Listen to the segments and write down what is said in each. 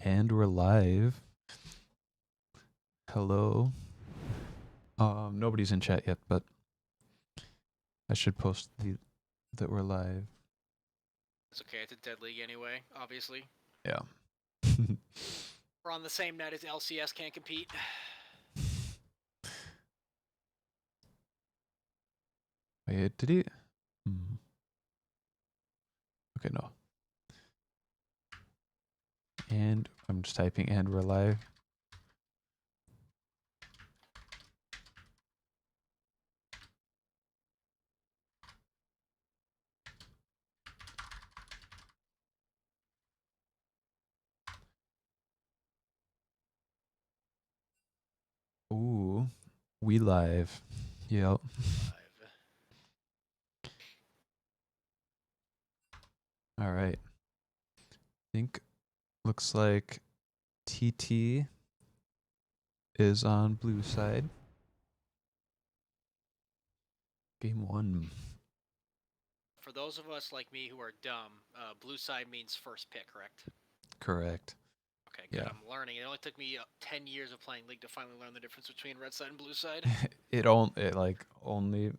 And we're live. Hello. Nobody's in chat yet, but I should post that we're live. It's okay, it's a dead league anyway, obviously. Yeah. We're on the same net as LCS can't compete. Wait, did he? Okay, no. And I'm just typing and we're live. Ooh, we live. Yep. All right. Think looks like TT is on blue side. Game 1. For those of us like me who are dumb, blue side means first pick, correct? Correct. Okay, good. Yeah. I'm learning. It only took me 10 years of playing League to finally learn the difference between red side and blue side. It only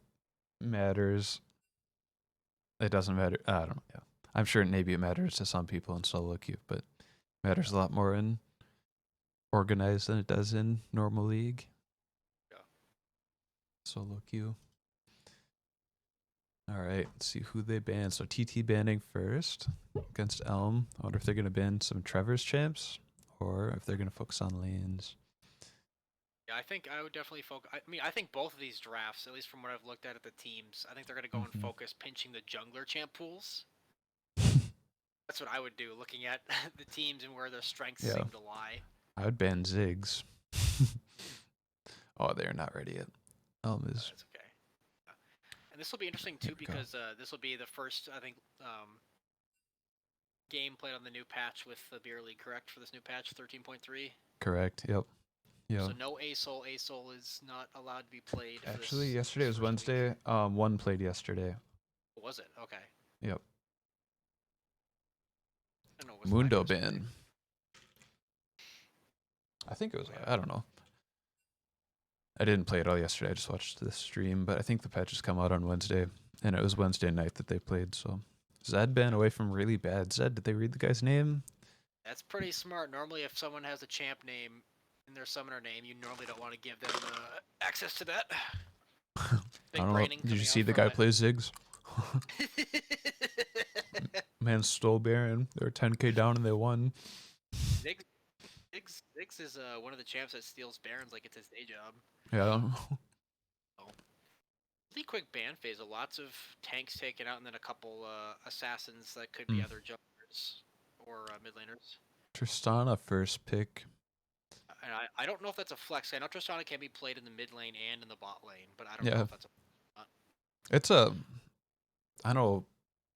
matters. It doesn't matter. I don't know. Yeah. I'm sure maybe it matters to some people in solo queue, but it matters a lot more in organized than it does in normal league. Yeah. Solo queue. All right, let's see who they ban. So TT banning first against ELM. I wonder if they're going to ban some Trevor's champs or if they're going to focus on lanes. Yeah, I think I would definitely focus. I think both of these drafts, at least from what I've looked at the teams, I think they're going to go and focus pinching the jungler champ pools. That's what I would do, looking at the teams and where their strengths seem to lie. I would ban Ziggs. Oh, they're not ready yet. ELM is. That's okay. And this will be interesting too because this will be the first, I think, game played on the new patch with the Beer League, correct? For this new patch, 13.3? Correct, yep. Yeah. So no ASOL. ASOL is not allowed to be played. Actually, yesterday was Wednesday. One played yesterday. Was it? Okay. Yep. I don't know. Mundo ban. I think it was. I don't know. I didn't play it all yesterday. I just watched the stream, but I think the patches come out on Wednesday, and it was Wednesday night that they played. So Zed ban away from really bad. Zed, did they read the guy's name? That's pretty smart. Normally, if someone has a champ name in their summoner name, you normally don't want to give them access to that. I don't know. Did you see the guy play Ziggs? Man stole Baron. They were 10k down and they won. Ziggs is one of the champs that steals Barons like it's his day job. Yeah. Pretty quick ban phase. Lots of tanks taken out, and then a couple assassins that could be other junglers or mid laners. Tristana first pick. And I don't know if that's a flex. I know Tristana can be played in the mid lane and in the bot lane, but I don't know if that's a. It's a. I know.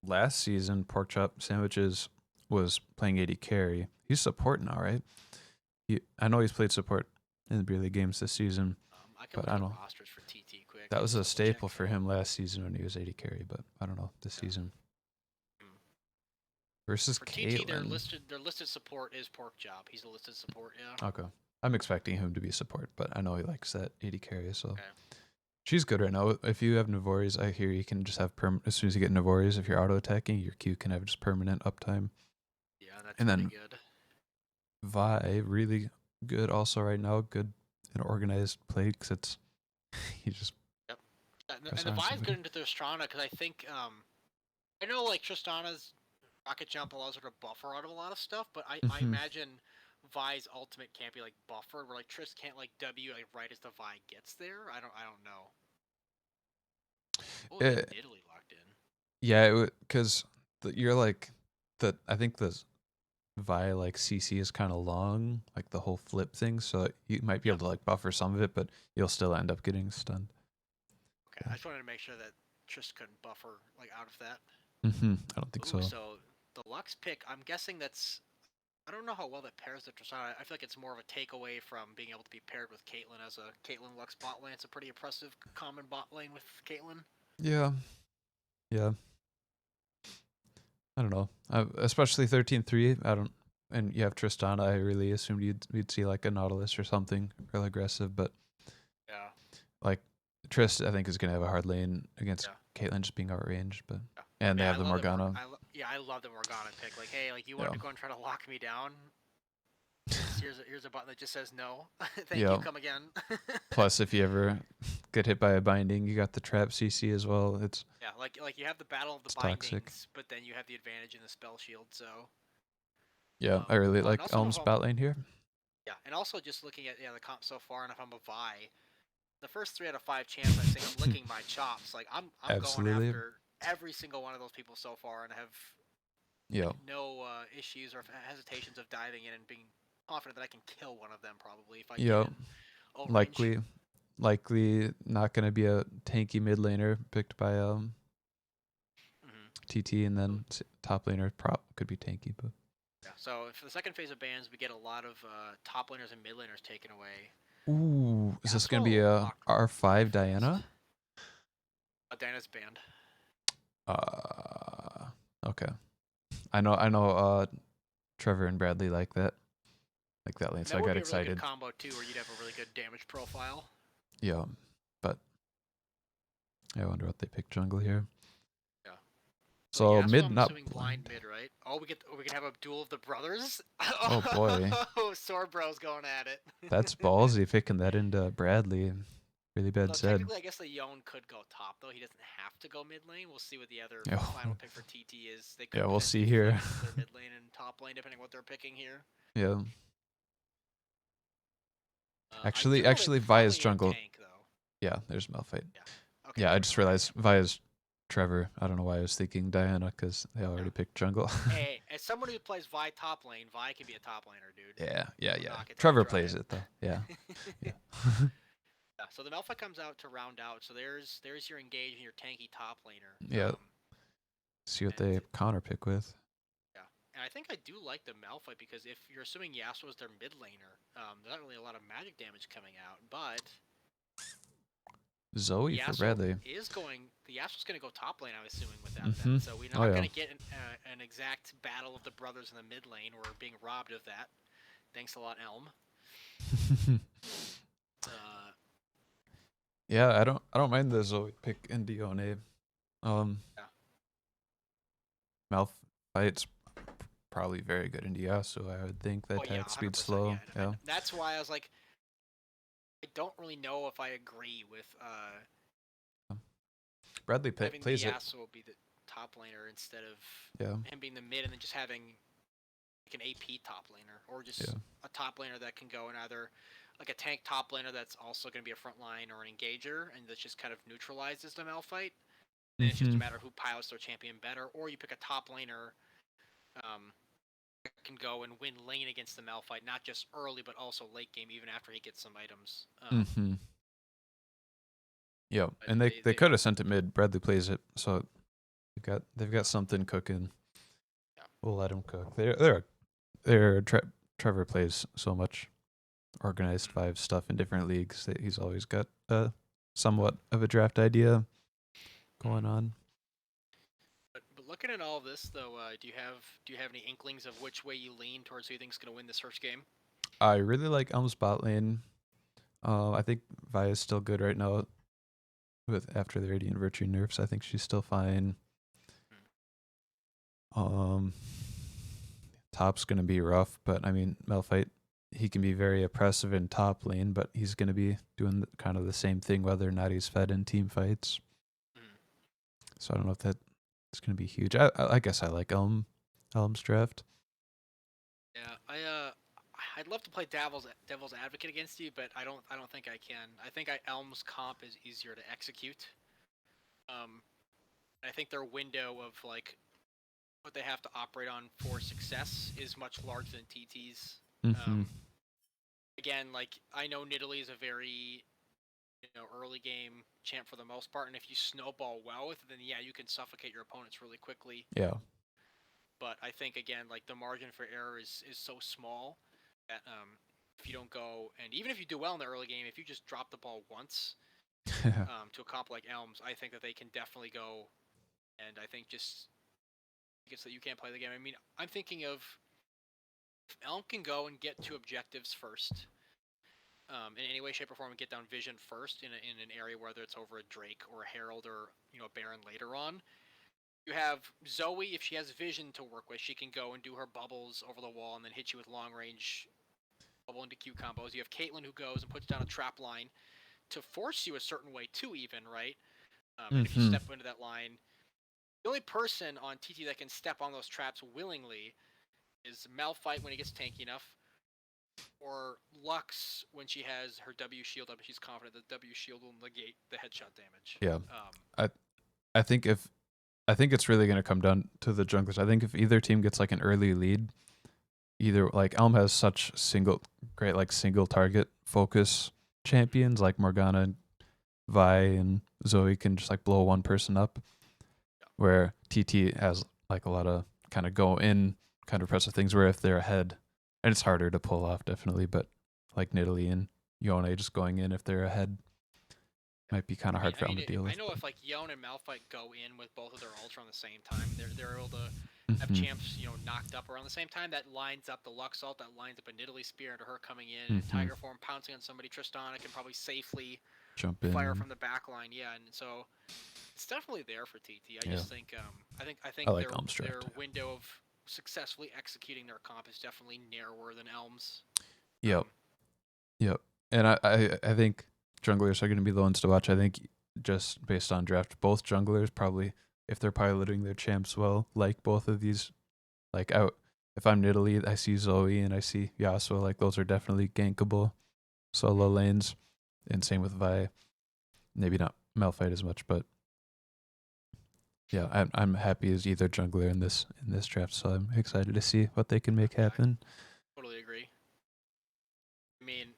Last season, Pork Chop Sandwiches was playing AD carry. He's support now, right? I know he's played support in the Beer League games this season. But I don't know. For TT quick. That was a staple for him last season when he was AD carry, but I don't know this season. Versus Caitlyn. TT, their listed support is Pork Chop. He's a listed support, yeah. Okay. I'm expecting him to be support, but I know he likes that AD carry, so. Okay. She's good right now. If you have Navori's, I hear you can just have as soon as you get Navori's, if you're auto attacking, your Q can have just permanent uptime. Yeah, that's really good. Vi, really good also right now. Good and organized play because it's he just. Yep. And the Vi's good into Tristana because I think I know like Tristana's rocket jump allows her to buffer out of a lot of stuff, but I imagine Vi's ultimate can't be like buffered where like Trist can't like W like right as the Vi gets there. I don't know. Oh, Italy locked in. Yeah, because you're like I think the Vi like CC is kind of long, like the whole flip thing, so you might be able to like buffer some of it, but you'll still end up getting stunned. Okay, I just wanted to make sure that Trist couldn't buffer like out of that. I don't think so. So the Lux pick, I'm guessing that's. I don't know how well that pairs with Tristana. I feel like it's more of a takeaway from being able to be paired with Caitlyn as a Caitlyn Lux bot lane. It's a pretty impressive common bot lane with Caitlyn. Yeah. I don't know. Especially 13-3. I don't. and you have Tristana, I really assumed you'd see like a Nautilus or something real aggressive, but Yeah. like Trist, I think is gonna have a hard lane against Yeah. Caitlyn just being outranged, but Yeah. and they Yeah, have the Morgana. I love the Morgana pick. Like, hey, like you Yeah. wanted to go and try to lock me down. Here's a button that just says no. Thank you. Yeah. Come again. Plus, if you ever get hit by a binding, you got the trap CC as well. Yeah, like you have the battle of the It's toxic. bindings, but then you have the advantage in the spell shield. So. Yeah, I really And like also Elm's bot lane here. yeah, and also just looking at the comp so far, and if I'm a Vi, the first 3 out of 5 champs, I think I'm licking my chops. Like I'm going Absolutely. after every single one of those people so far, and have Yeah. no issues or hesitations of diving in and being confident that I can kill one of them probably if I Yeah. get in range. Likely not going to be a tanky mid laner picked by TT, and then top laner could be tanky, but yeah. So for the second phase of bans, we get a lot of top laners and mid laners taken away. ooh, is this going to be a R5 Diana? Diana's banned. Okay. I know Trevor and Bradley like that lane, so I got excited. That would be a really good combo too, where you'd have a really good damage profile. Yeah, but I wonder what they pick jungle here. Yeah. So yeah, mid, I'm not assuming blind mid, right? Oh, we can have a duel of the brothers. Oh boy. Oh, Sword Bro's going at it. That's ballsy picking that into Bradley. Really bad said. Technically, I guess the Yone could go top though. He doesn't have to go mid lane. We'll see what the other final pick for TT is. They could we'll see here. Their mid lane and top lane, depending on what they're picking here. Yeah. Actually, Vi's jungle. Tank, yeah, there's Malphite. Yeah. Okay, yeah, I just realized Vi's Trevor. I don't know why I was thinking Diana because they already picked jungle. Hey, as someone who plays Vi top lane, Vi can be a top laner, dude. Yeah. Trevor plays it though. Yeah. Yeah. So the Malphite comes out to round out. So there's your engage and your tanky top laner. Yeah. See what they counter pick with. Yeah, and I think I do like the Malphite because if you're assuming Yasuo is their mid laner, there's not really a lot of magic damage coming out, but Zoe for Bradley. The Yasuo's going to go top lane, I'm assuming, with that. So we're not going to get an exact battle of the brothers in the mid lane. We're being robbed of that. Thanks a lot, Elm. Yeah, I don't mind the Zoe pick in Dione. Malphite's probably very good in Yasuo. I would think that attack speed slow. Yeah. That's why I was like, I don't really know if I agree with Bradley plays it. Yasuo will be the top laner instead of him being the mid, and then just having like an AP top laner, or just a top laner that can go in either like a tank top laner that's also going to be a front line, or an engager, and that just kind of neutralizes the Malphite. Then it's just a matter of who pilots their champion better, or you pick a top laner that can go and win lane against the Malphite, not just early, but also late game, even after he gets some items. Yeah, and they could have sent it mid. Bradley plays it, so they've got something cooking. Yeah. We'll let him cook. Trevor plays so much organized 5 stuff in different leagues that he's always got somewhat of a draft idea going on. But looking at all this though, do you have any inklings of which way you lean towards who you think's going to win this first game? I really like Elm's bot lane. I think Vi is still good right now. After the Radiant Virtue nerfs, I think she's still fine. Top's gonna be rough, but I mean Malphite, he can be very oppressive in top lane, but he's gonna be doing kind of the same thing whether or not he's fed in team fights. So I don't know if that's gonna be huge. I guess I like Elm's draft. Yeah, I'd love to play devil's advocate against you, but I don't think I can. I think Elm's comp is easier to execute. I think their window of like what they have to operate on for success is much larger than TT's. Again, like I know Nidalee is a very early game champ for the most part, and if you snowball well with it, then yeah, you can suffocate your opponents really quickly. Yeah. But I think again, like the margin for error is so small that if you don't go, and even if you do well in the early game, if you just drop the ball once to a comp like Elms, I think that they can definitely go. And I think just that you can't play the game. I mean, I'm thinking of If ELM can go and get 2 objectives first, in any way, shape, or form, and get down vision first in an area, whether it's over a Drake or a Herald or a Baron later on. You have Zoe, if she has vision to work with, she can go and do her bubbles over the wall and then hit you with long range bubble into Q combos. You have Caitlyn who goes and puts down a trap line to force you a certain way too, even, right? And if you step into that line, the only person on TT that can step on those traps willingly is Malphite when he gets tanky enough, or Lux when she has her W shield up and she's confident that W shield will negate the headshot damage. Yeah. I think it's really going to come down to the junglers. I think if either team gets like an early lead, either like ELM has such great like single target focus champions like Morgana and Vi and Zoe can just like blow one person up, where TT has like a lot of kind of go in kind of impressive things where if they're ahead, and it's harder to pull off definitely, but like Nidalee and Yone just going in if they're ahead might be kind of hard for ELM to deal with. I know if like Yone and Malphite go in with both of their ults around the same time, they're able to have champs knocked up around the same time. That lines up the Lux ult, that lines up a Nidalee spear into her coming in, and Tiger form pouncing on somebody. Tristana can probably safely jump in, fire from the back line. Yeah, and so it's definitely there for TT. I just think I think like their window of successfully executing their comp is definitely narrower than ELM's. Yep. And I think junglers are going to be the ones to watch. I think just based on draft, both junglers probably, if they're piloting their champs well, like both of these, like if I'm Nidalee, I see Zoe and I see Yasuo, like those are definitely gankable solo lanes, and same with Vi. Maybe not Malphite as much, but yeah, I'm happy as either jungler in this draft, so I'm excited to see what they can make happen. I totally agree. I mean,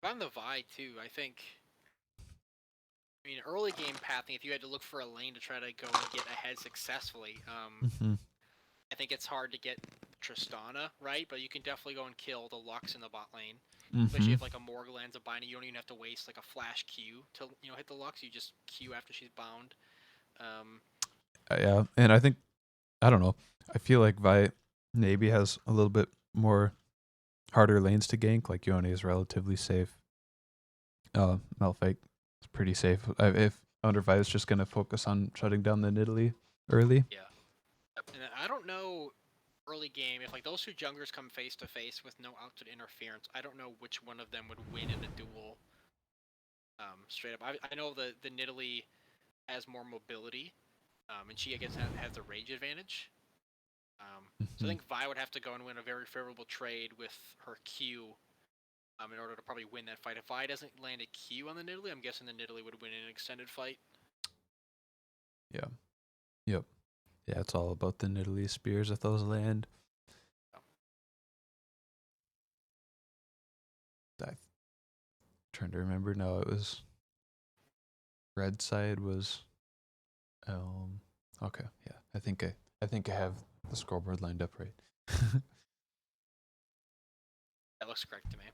on the Vi too, I think. I mean, early game pathing, if you had to look for a lane to try to go and get ahead successfully, I think it's hard to get Tristana, right? But you can definitely go and kill the Lux in the bot lane. Especially if like a Morg lands a binding, you don't even have to waste like a flash Q to hit the Lux. You just Q after she's bound. Yeah, and I don't know. I feel like Vi maybe has a little bit more harder lanes to gank. Like Yone is relatively safe. Malphite is pretty safe. If under Vi is just gonna focus on shutting down the Nidalee early. Yeah, and I don't know early game if like those two junglers come face to face with no outside interference. I don't know which one of them would win in a duel. Straight up, I know the Nidalee has more mobility, and she I guess has the range advantage. So I think Vi would have to go and win a very favorable trade with her Q in order to probably win that fight. If Vi doesn't land a Q on the Nidalee, I'm guessing the Nidalee would win in an extended fight. Yeah. Yep. Yeah, it's all about the Nidalee spears if those land. I'm trying to remember now. It was red side was okay, yeah. I think I have the scoreboard lined up right. That looks correct to me.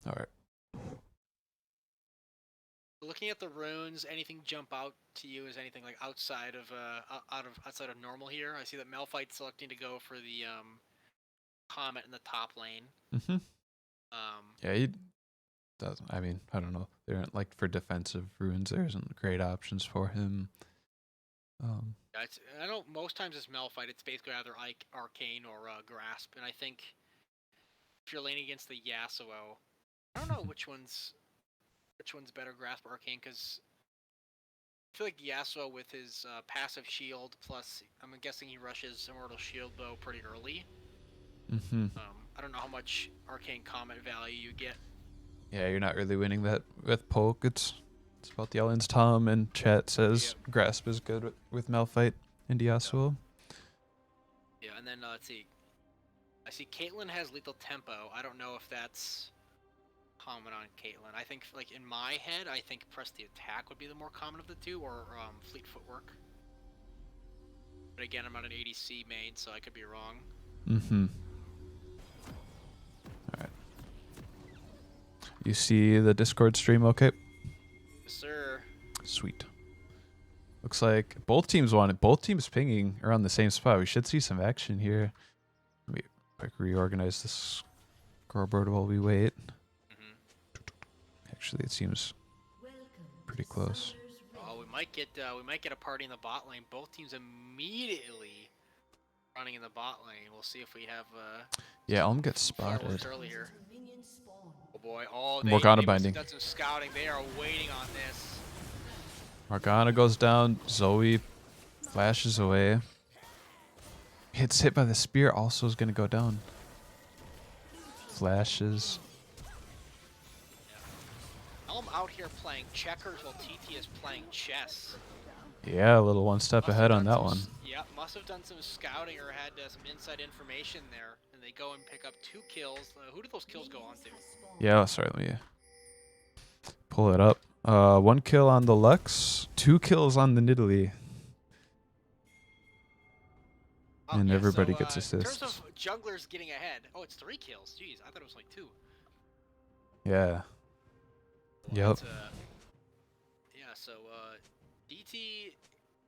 All right. Looking at the runes, anything jump out to you as anything like outside of normal here? I see that Malphite's selecting to go for the Comet in the top lane. Yeah, he does. I mean, I don't know. There aren't like for defensive runes. There isn't great options for him. I know most times it's Malphite. It's basically either Arcane or Grasp, and I think if you're laning against the Yasuo, I don't know which one's better, Grasp or Arcane, because I feel like Yasuo with his passive shield, plus I'm guessing he rushes Immortal Shield Bow pretty early. I don't know how much Arcane Comet value you get. Yeah, you're not really winning that with poke. It's about the Ellen's Tom, and chat says Grasp is good with Malphite and Yasuo. Yeah, and then let's see. I see Caitlyn has Lethal Tempo. I don't know if that's common on Caitlyn. I think, like, in my head, I think Press the Attack would be the more common of the two, or Fleet Footwork. But again, I'm not an ADC main, so I could be wrong. Alright. You see the Discord stream okay? Yes, sir. Sweet. Looks like both teams pinging around the same spot. We should see some action here. Let me quick reorganize this scoreboard while we wait. Actually, it seems pretty close. Oh, we might get a party in the bot lane. Both teams immediately running in the bot lane. We'll see if we have. Yeah, ELM gets spotted. Early here. Oh boy! Oh, Morgana they binding. done some scouting. They are waiting on this. Morgana goes down. Zoe flashes away. Hits hit by the spear. Also is gonna go down. Flashes. I'm out here playing checkers while TT is playing chess. Yeah, a little one step ahead on that one. Yeah, must have done some scouting or had some inside information there. And they go and pick up 2 kills. Who did those kills go on to? Yeah, sorry, let me pull it up. 1 kill on the Lux, 2 kills on the Nidalee. And yeah, everybody gets assists. In terms of junglers getting ahead, oh, it's 3 kills. Jeez, I thought it was like 2. Yeah. Well, Yep. Yeah, so DT,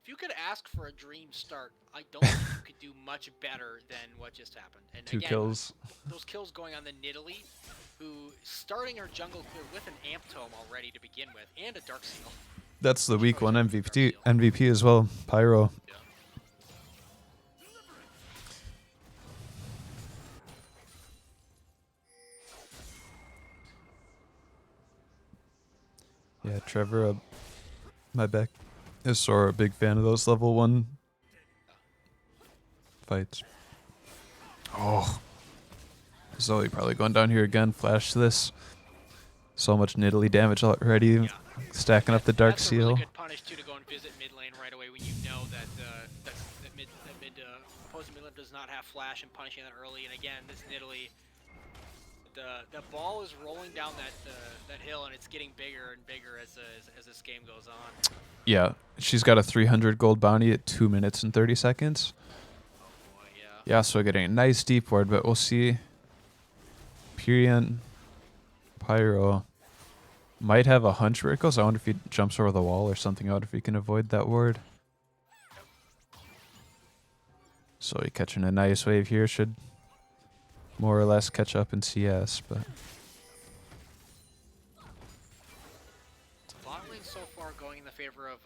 if you could ask for a dream start, I don't think you could do much better than what just happened. And 2 again, kills. Those kills going on the Nidalee, who starting her jungle clear with an Amp Tome already to begin with, and a Dark Seal. That's the week 1 MVP as well. Pyro. Yeah. Yeah, Trevor, my back is sore. A big fan of those level 1 fights. Oh. Zoe probably going down here again. Flash this. So much Nidalee damage already. Yeah. Stacking up the Dark That's Seal. a really good punish too, to go and visit mid lane right away when you know that opposing mid lane does not have flash, and punishing that early. And again, this Nidalee, the ball is rolling down that hill, and it's getting bigger and bigger as this game goes on. Yeah, she's got a 300 gold bounty at 2 minutes and 30 seconds. Oh boy, yeah. Yeah, so getting a nice deep ward, but we'll see. Pyrian, Pyro might have a hunch where it goes. I wonder if he jumps over the wall or something. Out if he can avoid that ward. So he catching a nice wave here, should more or less catch up in CS, but Bot lane so far going in the favor of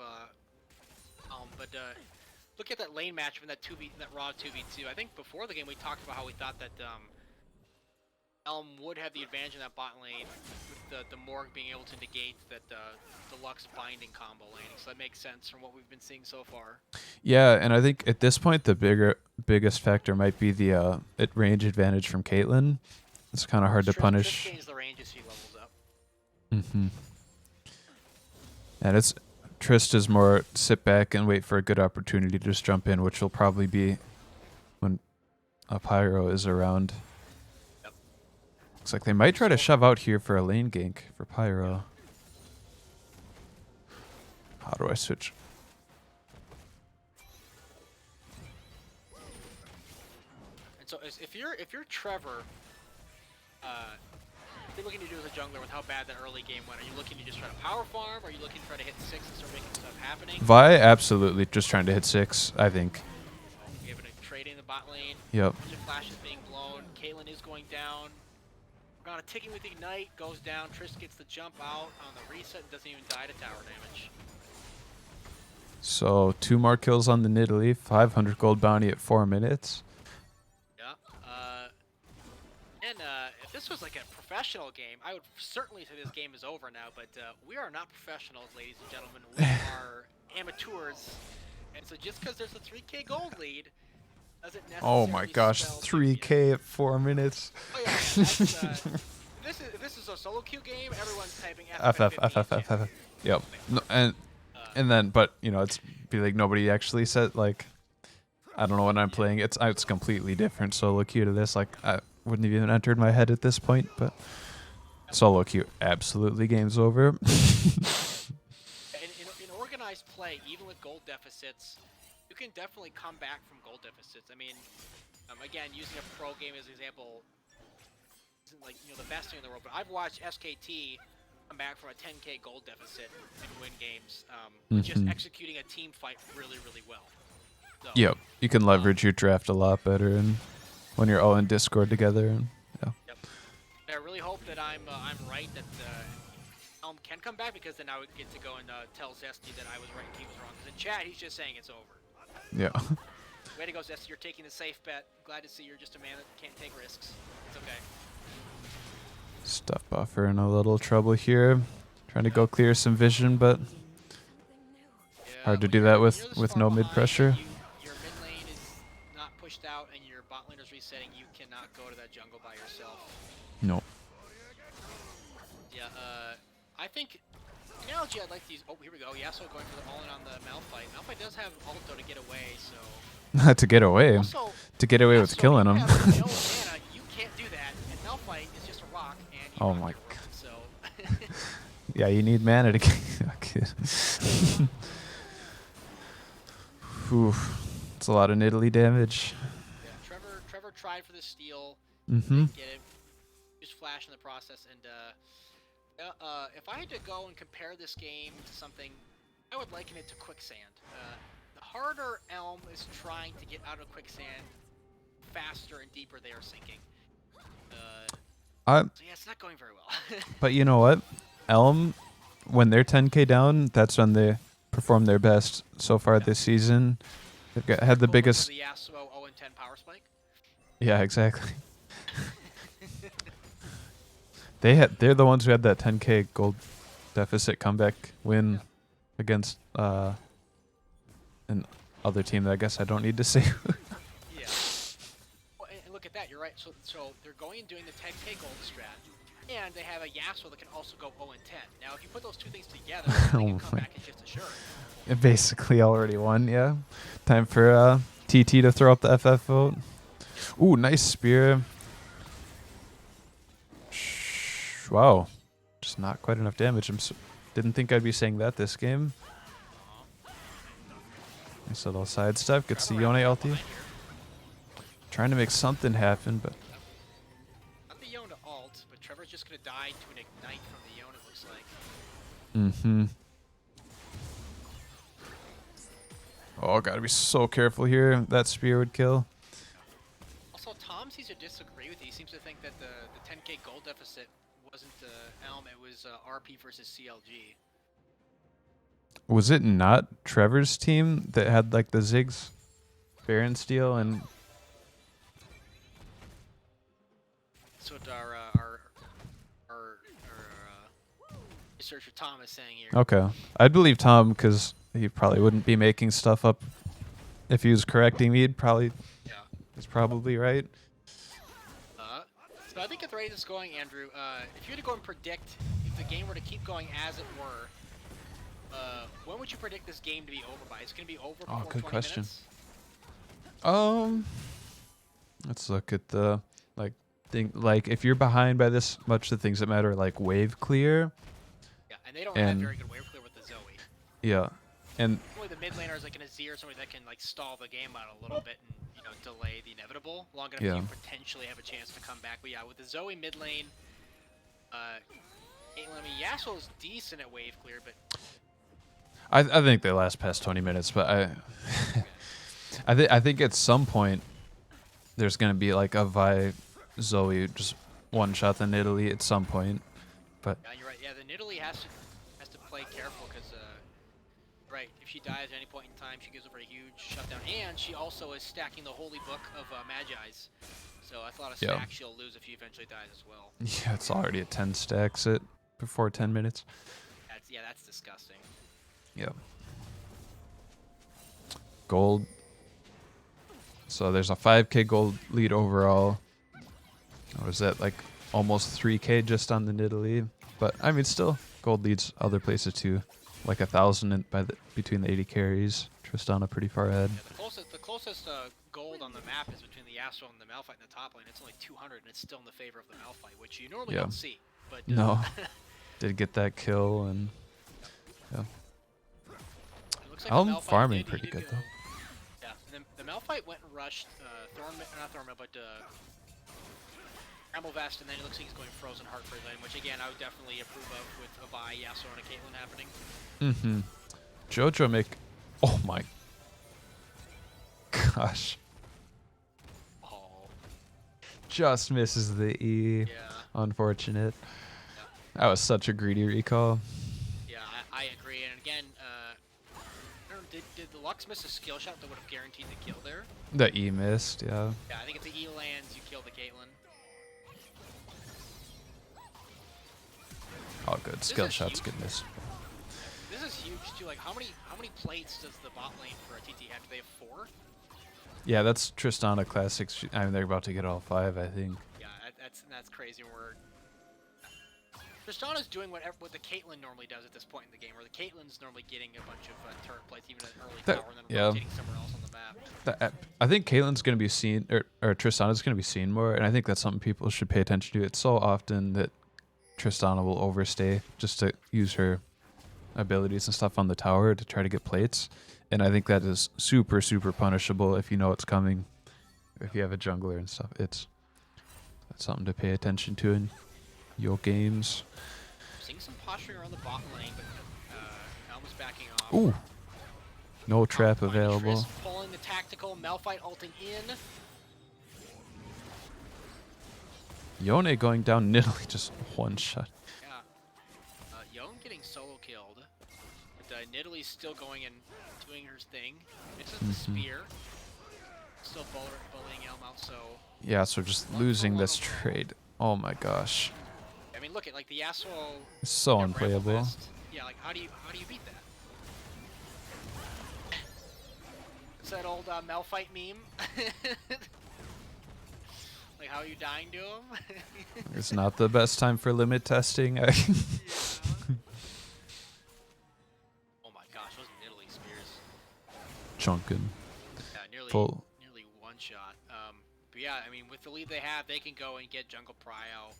but look at that lane match in that raw 2v2. I think before the game we talked about how we thought that ELM would have the advantage in that bot lane, with the Morg being able to negate that the Lux binding combo laning. So that makes sense from what we've been seeing so far. yeah, and I think at this point the biggest factor might be the range advantage from Caitlyn. It's kind of hard to punish. Trish gains the range as she levels up. Mm-hmm. And it's Trist is more sit back and wait for a good opportunity to just jump in, which will probably be when a Pyro is around. Yep. Looks like they might try to shove out here for a lane gank for Pyro. How do I switch? And so if you're Trevor, what you're looking to do as a jungler with how bad that early game went, are you looking to just try to power farm? Are you looking to try to hit 6 and start making stuff happening? Vi absolutely just trying to hit 6, I think. You have a trade in the bot lane. Yep. Flash is being blown. Caitlyn is going down. We're gonna ticking with Ignite, goes down. Trish gets the jump out on the reset and doesn't even die to tower damage. So 2 more kills on the Nidalee, 500 gold bounty at 4 minutes. Yeah. If this was like a professional game, I would certainly say this game is over now, but we are not professionals, ladies and gentlemen. We are amateurs. And so just because there's a 3k gold lead doesn't necessarily Oh my gosh, spell 3k at 4 minutes. Oh yeah, that's, this is a solo queue game. Everyone's typing FF. Yep. No, and then, but you know, it's be like nobody actually said like, I don't know when I'm playing. It's completely different solo queue to this. Like I wouldn't have even entered my head at this point, but solo queue absolutely game's over. In organized play, even with gold deficits, you can definitely come back from gold deficits. I mean, again, using a pro game as an example isn't like the best thing in the world, but I've watched SKT come back from a 10k gold deficit and win games, just executing a team fight really, really well. So, Yep, you can leverage your draft a lot better and when you're all in Discord together. And, yeah. Yep. I really hope that I'm right that ELM can come back, because then I would get to go and tell Zesty that I was right and he was wrong. Because in chat he's just saying it's over. Yeah. Way to go, Zesty. You're taking the safe bet. Glad to see you're just a man that can't take risks. It's okay. Stuff buffer in a little trouble here. Trying to go clear some vision, but hard to do that with no mid pressure. Your mid lane is not pushed out and your bot lane is resetting. You cannot go to that jungle by yourself. No. Yeah, I think the analogy I'd like to use. Oh, here we go. Yasuo going for the all-in on the Malphite. Malphite does have ult though to get away, so. To get away. Also, to get away with killing him. No mana, you can't do that. And Malphite is just a rock, and you oh my god. So. Yeah, you need mana to get. It's a lot of Nidalee damage. Yeah, Trevor tried for the steal. Mm-hmm. Get it. Used flash in the process, and if I had to go and compare this game to something, I would liken it to quicksand. The harder ELM is trying to get out of quicksand, faster and deeper they are sinking. So yeah, it's not going very well. But you know what? ELM, when they're 10k down, that's when they perform their best so far this season. They've had the biggest. The Yasuo 0-10 power spike. Yeah, exactly. They're the ones who had that 10k gold deficit comeback win against an other team that I guess I don't need to say. Yeah. Well, and look at that. You're right. So they're going and doing the 10k gold strat, and they have a Yasuo that can also go 0-10. Now, if you put those two things together, the comeback is just assured. It basically already won. Yeah. Time for TT to throw up the FF vote. Ooh, nice spear. Wow, just not quite enough damage. Didn't think I'd be saying that this game. Nice little sidestep. Gets the Yone ulti. Trying to make something happen, but. Not the Yone ult, but Trevor's just gonna die to an ignite from the Yone, it looks like. Mm-hmm. Oh, gotta be so careful here. That spear would kill. Also, Tom seems to disagree with you. He seems to think that the 10k gold deficit wasn't ELM, it was RP versus CLG. Was it not Trevor's team that had like the Ziggs, Baron Steel, and That's what our researcher Tom is saying here. Okay, I'd believe Tom because he probably wouldn't be making stuff up if he was correcting me. He'd probably, he's probably right. So I think at the rate it's going, Andrew, if you were to go and predict if the game were to keep going as it were, when would you predict this game to be over by? Is it going to be over before 20 good question. minutes? Let's look at the like if you're behind by this much, the things that matter like wave clear. Yeah, and they don't have very good wave clear with the Zoe. Yeah, and only the mid laner is like an Azir or somebody that can like stall the game out a little bit and delay the inevitable long enough you potentially have a chance to come back. But yeah, with the Zoe mid lane, Yasuo's decent at wave clear, but I think they last past 20 minutes. But I think at some point there's gonna be like a Vi Zoe just one shot the Nidalee at some point. But yeah, you're right. Yeah, the Nidalee has to play careful because right, if she dies at any point in time, she gives over a huge shutdown, and she also is stacking the holy book of Magi's. So that's a lot of stacks she'll lose if she eventually dies as well. Yeah, it's already at 10 stacks before 10 minutes. That's disgusting. Yeah. Gold. So there's a 5k gold lead overall. What was that, like almost 3k just on the Nidalee? But I mean, still gold leads other places too. Like 1,000 between the 80 carries. Tristana pretty far ahead. Yeah, the closest gold on the map is between the Yasuo and the Malphite in the top lane. It's only 200, and it's still in the favor of the Malphite, which you normally don't see. But no, did get that kill, and yeah. Like I'm farming pretty good though. Yeah, and then the Malphite went and rushed Bramble Vest, and then it looks like he's going Frozen Heart for lane, which again I would definitely approve of with a Vi, Yasuo, and a Caitlyn happening. Mm-hmm. Jojo oh my gosh. Oh. just misses the E. Yeah. Unfortunate. Yeah. That was such a greedy recall. Yeah, I agree. And again, I don't know, did the Lux miss a skill shot that would have guaranteed the kill there? The E missed, yeah. Yeah, I think if the E lands, you kill the Caitlyn. Oh, good. Skill shots, goodness. This is huge too. Like, how many plates does the bot lane for a TT have? Do they have 4? Yeah, that's Tristana Classics. I mean, they're about to get all 5, I think. Yeah, that's crazy. Tristana's doing what the Caitlyn normally does at this point in the game, where the Caitlyn's normally getting a bunch of turret plates, even at early tower, and then rotating somewhere else on the map. I think Caitlyn's going to be seen, or Tristana's going to be seen more, and I think that's something people should pay attention to. It's so often that Tristana will overstay just to use her abilities and stuff on the tower to try to get plates, and I think that is super, super punishable if you know it's coming. If you have a jungler and stuff, that's something to pay attention to in your games. Seeing some posturing around the bot lane, but Elm's backing off. Ooh. No trap available. Triss pulling the tactical, Malphite ulting in. Yone going down, Nidalee just one shot. Yeah. Yone getting solo killed. But Nidalee's still going and doing her thing. It's just the spear. Still bullying Elm out, so... Yeah, so just losing this trade. Oh my gosh. I mean, look at, like, the Yasuo... It's so unplayable. Yeah, like, how do you beat that? It's that old Malphite meme. Like, how are you dying to him? It's not the best time for limit testing. Yeah. Oh my gosh, those Nidalee spears. Chunkin. Yeah, nearly one shot. But yeah, I mean, with the lead they have, they can go and get jungle prio.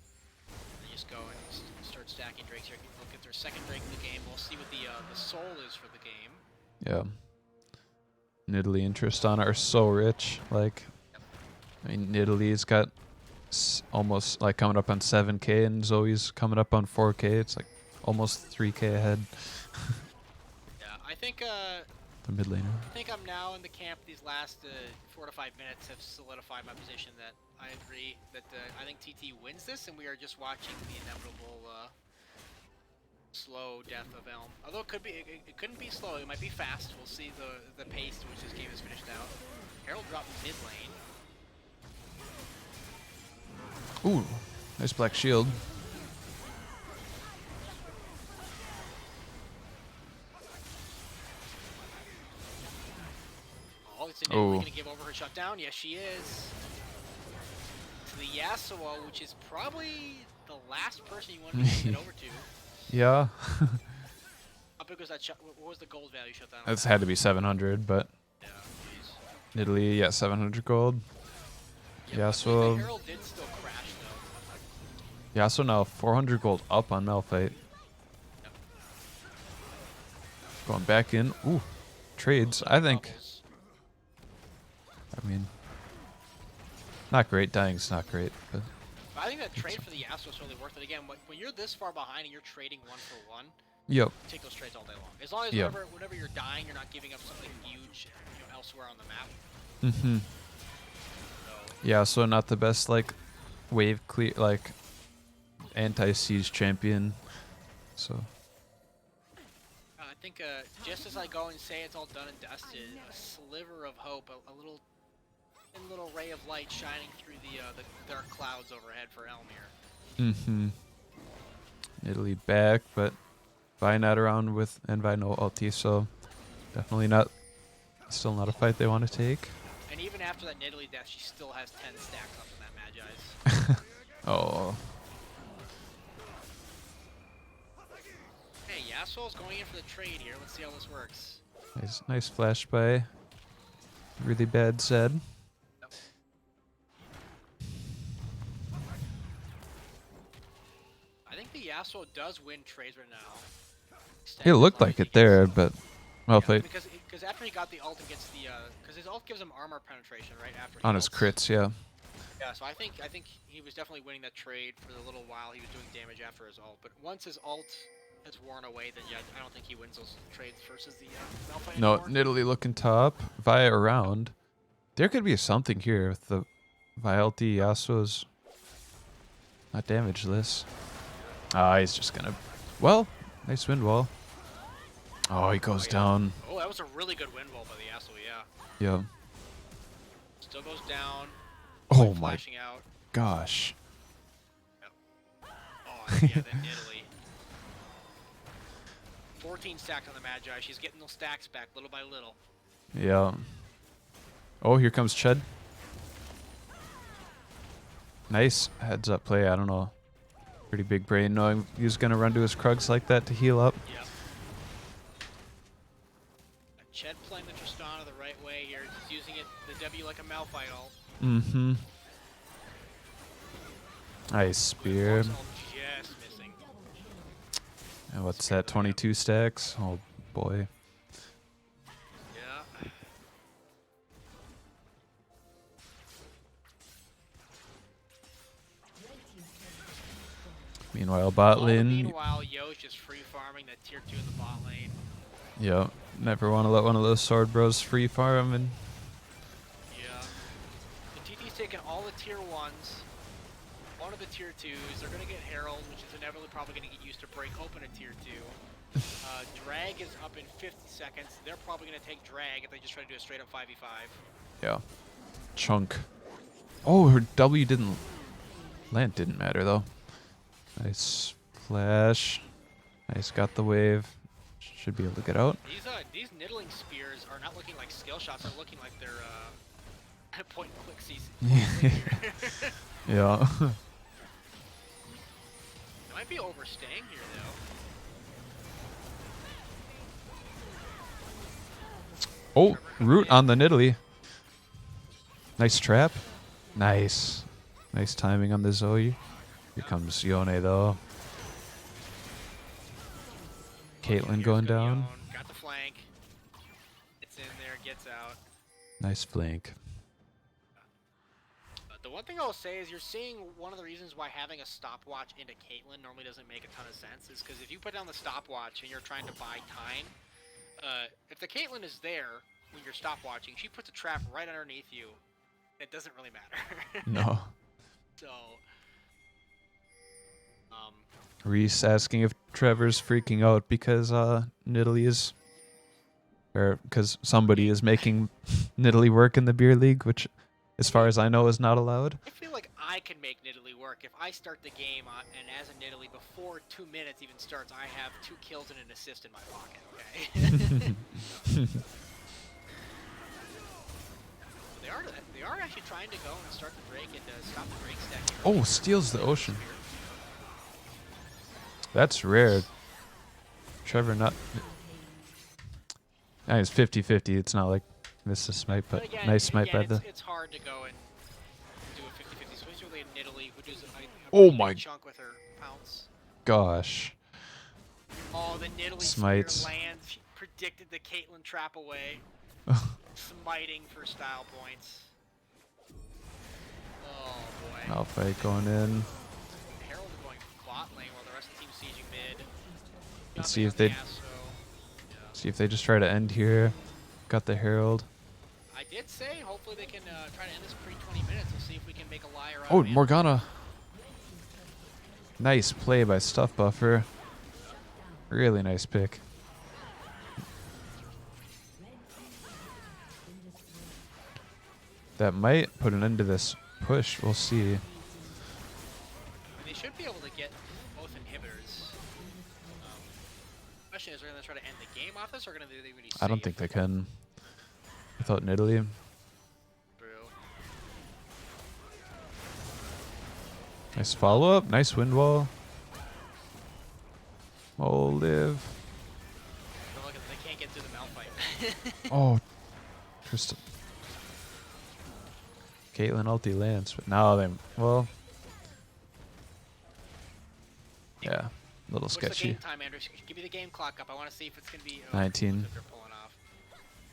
They just go and start stacking drakes here. Look at their second drake in the game. We'll see what the soul is for the game. Yeah. Nidalee and Tristana are so rich. Like, I mean, Nidalee's got almost like coming up on 7K, and Zoe's coming up on 4K. It's like almost 3K ahead. Yeah, I think the mid laner. I think I'm now in the camp. These last 4 to 5 minutes have solidified my position that I agree that I think TT wins this, and we are just watching the inevitable slow death of Elm. Although it couldn't be slow. It might be fast. We'll see the pace to which this game is finished out. Herald dropped mid lane. Ooh, nice black shield. Oh, is Nidalee going to give over her shutdown? Yes, she is. To the Yasuo, which is probably the last person you want to get over to. Yeah. How big was that shot? What was the gold value shutdown? That's had to be 700, but Yeah, jeez. Nidalee, yeah, 700 gold. Yeah, Yasuo. the Herald did still crash though. Yasuo now 400 gold up on Malphite. Yep. Going back in. Ooh, trades. I think. I mean, not great. Dying's not great, but I think that trade for the Yasuo is really worth it. Again, when you're this far behind and you're trading 1-for-1, yep. take those trades all day long. As long as whenever you're dying, you're not giving up something huge elsewhere on the map. Mm-hmm. Yeah, so not the best like wave clear like anti-siege champion. So I think just as I go and say it's all done and dusted, a sliver of hope, a little ray of light shining through the dark clouds overhead for Elm here. Mm-hmm. Italy back, but Vi not around with and Vi no ulti, so definitely still not a fight they want to take. And even after that Nidalee death, she still has 10 stacks up in that Magi's. Oh. Hey, Yasuo's going in for the trade here. Let's see how this works. Nice flash by really bad Zed. I think the Yasuo does win trades right now. It looked like it there, but well played. Because after he got the ult and gets the because his ult gives him armor penetration right after he On his crits, yeah. Yeah, so I think he was definitely winning that trade for the little while he was doing damage after his ult. But once his ult has worn away, then yeah, I don't think he wins those trades versus the Malphite No, anymore. Nidalee looking top, Vi around. There could be something here with the Vialti Yasuo's not damageless. Ah, he's just gonna... Well, nice wind wall. Oh, he goes down. Oh, that was a really good wind wall by the Yasuo, yeah. Yeah. Still goes down. Oh my flashing out. gosh. Yep. Oh, yeah, then Italy. 14 stacks on the Magi. She's getting those stacks back little by little. Yeah. Oh, here comes Ched. Nice heads up play. I don't know. Pretty big brain knowing he was going to run to his Krugs like that to heal up. Yep. Ched playing the Tristana the right way here. He's using it, the W like a Malphite ult. Mm-hmm. Nice spear. Just missing. And what's that, 22 stacks? Oh, boy. Yeah. Meanwhile, bot lane. Meanwhile, Yo's just free farming that tier 2 in the bot lane. Yep. Never want to let one of those sword bros free farm and... Yeah. The TT's taking all the tier 1s, one of the tier 2s. They're going to get Herald, which is inevitably probably going to get used to break open a tier 2. Drag is up in 50 seconds. They're probably going to take Drag if they just try to do a straight up 5v5. Yeah. Chunk. Oh, her W didn't... Land didn't matter, though. Nice flash. Nice, got the wave. Should be able to get out. These Niddling Spears are not looking like skill shots. They're looking like they're point and click season. Yeah. They might be overstaying here, though. Oh, root on the Nidalee. Nice trap. Nice. Nice timing on the Zoe. Here comes Yone, though. Caitlyn going down. Got the flank. It's in there, gets out. Nice flank. The one thing I'll say is you're seeing one of the reasons why having a stopwatch into Caitlyn normally doesn't make a ton of sense is because if you put down the stopwatch and you're trying to buy time, if the Caitlyn is there when you're stopwatching, she puts a trap right underneath you. It doesn't really matter. No. So, Reese asking if Trevor's freaking out because Nidalee is... Or because somebody is making Nidalee work in the beer league, which, as far as I know, is not allowed. I feel like I can make Nidalee work. If I start the game and as a Nidalee, before 2 minutes even starts, I have 2 kills and an assist in my pocket, okay? They are actually trying to go and start the break and stop the break stack. Oh, steals the ocean. That's rare. Trevor not... Nah, it's 50-50. It's not like missed a smite, but again, nice smite by the... It's hard to go and do a 50-50, especially in Nidalee, who does Oh my chunk with her pounce. Gosh. Oh, the Nidalee Smites. spear lands. She predicted the Caitlyn trap away. Smiting for style points. Oh boy. Malphite going in. Herald going bot lane while the rest of the team's sieging mid. Let's see if they just try to end here. Got the Herald. I did say hopefully they can try to end this pre-20 minutes. We'll see if we can make a liar out Oh, of it. Morgana. Nice play by Stuff Buffer. Really nice pick. That might put an end to this push. We'll see. They should be able to get both inhibitors. Question is, are they going to try to end the game off this, or are going to do really safe? I don't think they can. Without Nidalee. Nice follow-up. Nice wind wall. Oh, live. Look, they can't get through the Malphite. Oh, Tristan. Caitlyn ulti lands, but now they... Well... Yeah, a little What's sketchy. the game time, Andrew? Give me the game clock up. I want to see if it's going to be... 19. If they're pulling off.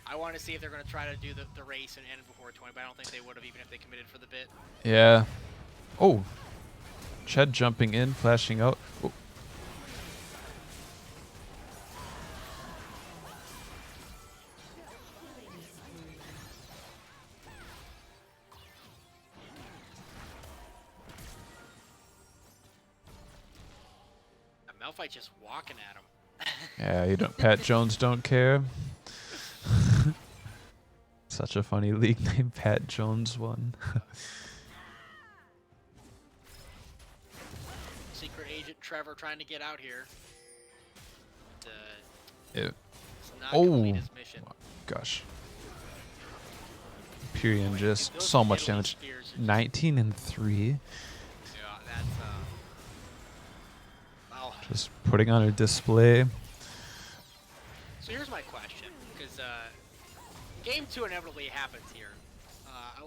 I want to see if they're going to try to do the race and end before 20, but I don't think they would have even if they committed for the bit. Yeah. Oh. Ched jumping in, flashing out. Oh. Malphite just walking at him. Yeah, you don't. Pat Jones don't care. Such a funny league name, Pat Jones 1. Secret Agent Trevor trying to get out here. It's not complete his mission. Gosh. Pyrian just so much damage. 19 and 3. Yeah, that's wow. Just putting on a display. So here's my question, because game 2 inevitably happens here.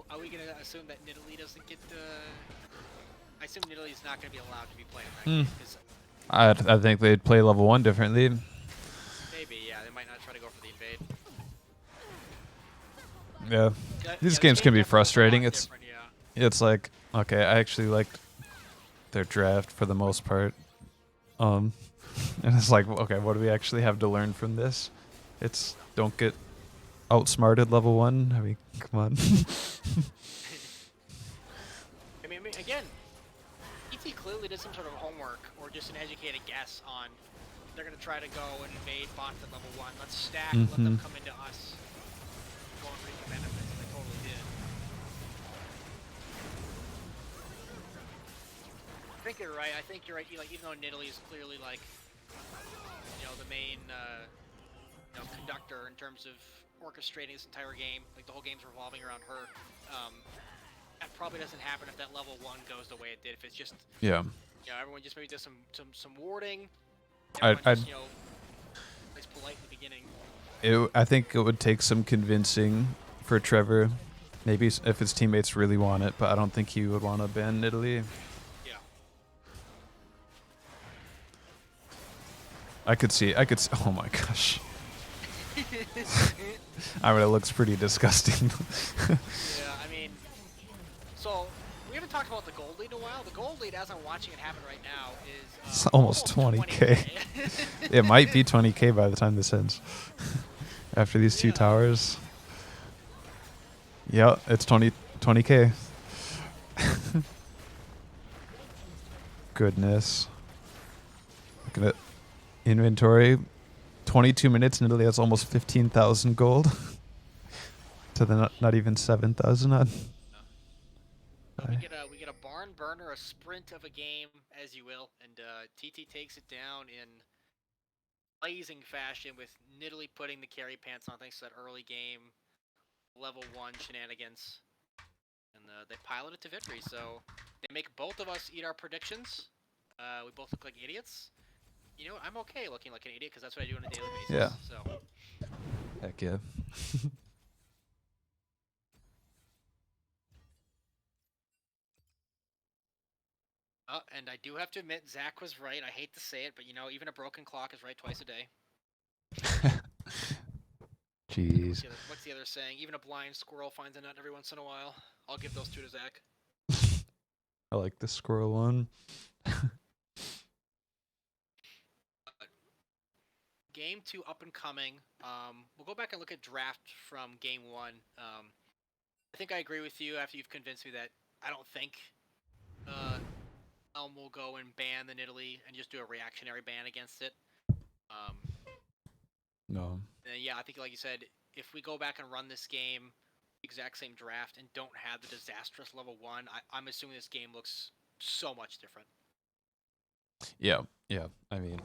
Are we gonna assume that Nidalee doesn't get I assume Nidalee's not gonna be allowed to be played in that game. I think they'd play level 1 differently. Maybe, yeah. They might not try to go for the invade. Yeah. These games can be frustrating. It's like, okay, I actually liked their draft for the most part. And it's like, okay, what do we actually have to learn from this? It's don't get outsmarted level 1. I mean, come on. I mean, again, ET clearly did some sort of homework or just an educated guess on they're going to try to go and invade bots at level 1. Let's stack, let them come into us. Go and reap the benefits, and they totally did. I think you're right. I think you're right. Like, even though Nidalee is clearly like, the main conductor in terms of orchestrating this entire game, like the whole game's revolving around her. That probably doesn't happen if that level 1 goes the way it did. If it's just everyone just maybe does some warding. I'd plays polite in the beginning. I think it would take some convincing for Trevor. Maybe if his teammates really want it, but I don't think he would want to ban Nidalee. Yeah. I could see. Oh my gosh. I mean, it looks pretty disgusting. Yeah, I mean, so we haven't talked about the gold lead in a while. The gold lead, as I'm watching it happen right now, is it's almost 20K. It might be 20K by the time this ends. After these 2 towers. Yeah, it's 20K. Goodness. Look at it. Inventory. 22 minutes, Nidalee has almost 15,000 gold. To the not even 7,000 on. We get a barn burner, a sprint of a game, as you will, and TT takes it down in blazing fashion with Nidalee putting the carry pants on thanks to that early game level 1 shenanigans, and they pilot it to victory. So they make both of us eat our predictions. We both look like idiots. I'm okay looking like an idiot because that's what I do on a daily basis. Yeah. So. Heck yeah. And I do have to admit, Zach was right. I hate to say it, but even a broken clock is right twice a day. Jeez. What's the other saying? Even a blind squirrel finds a nut every once in a while. I'll give those 2 to Zach. I like the squirrel one. Game 2 up and coming. We'll go back and look at draft from game 1. I think I agree with you after you've convinced me that I don't think ELM will go and ban the Nidalee and just do a reactionary ban against it. No. And yeah, I think like you said, if we go back and run this game, exact same draft, and don't have the disastrous level 1, I'm assuming this game looks so much different. Yeah. I mean,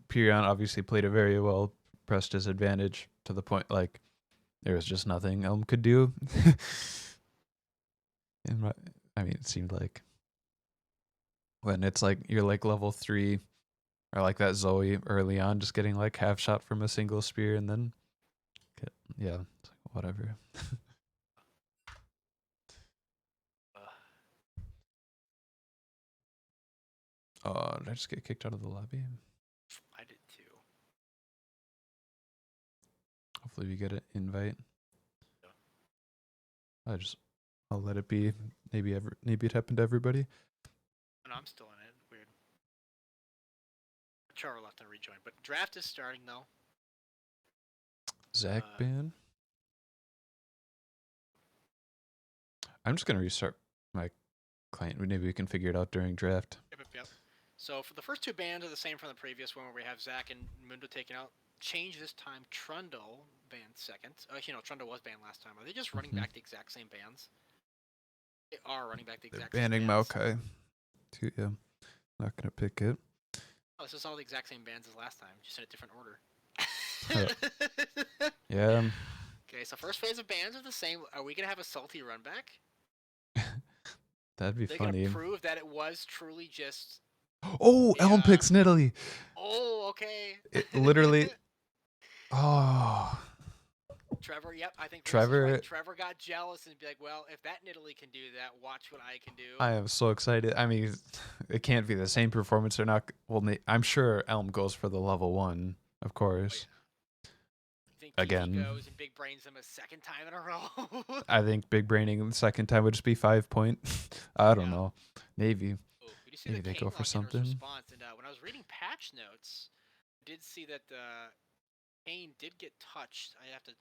Pyrion obviously played it very well, pressed his advantage to the point like there was just nothing ELM could do. It seemed like when it's like you're like level 3 or like that Zoe early on, just getting like half shot from a single spear and then it's like whatever. Oh, did I just get kicked out of the lobby? I did too. Hopefully we get an invite. I'll let it be. Maybe it happened to everybody. No, I'm still in it. Weird. Char left and rejoined, but draft is starting though. Zach ban. I'm just gonna restart my client. Maybe we can figure it out during draft. Yep. So for the first two bans are the same from the previous one, where we have Zac and Mundo taken out. Change this time, Trundle banned second. Actually, no, Trundle was banned last time. Are they just running back the exact same bans? They are running back the They're exact banning same bans. Maokai. Yeah, not gonna pick it. Oh, this is all the exact same bans as last time, just in a different order. Yeah. Okay, so first phase of bans are the same. Are we gonna have a salty run back? That'd be They're funny. gonna prove that it was truly just. Oh, ELM picks Nidalee. Oh, okay. It literally. Oh. Trevor, yep, I think Trevor, right. Trevor got jealous and be like, well, if that Nidalee can do that, watch what I can do. I am so excited. I mean, it can't be the same performance. They're not. Well, I'm sure Elm goes for the level 1, of course. Oh, yeah. You think Again, TT goes and big brains him a second time in a row? I think big braining the second time would just be 5 point. I don't know. Maybe. Oh, we do see Maybe the they go for Kane something. response, and when I was reading patch notes, I did see that Kane did get touched. I have to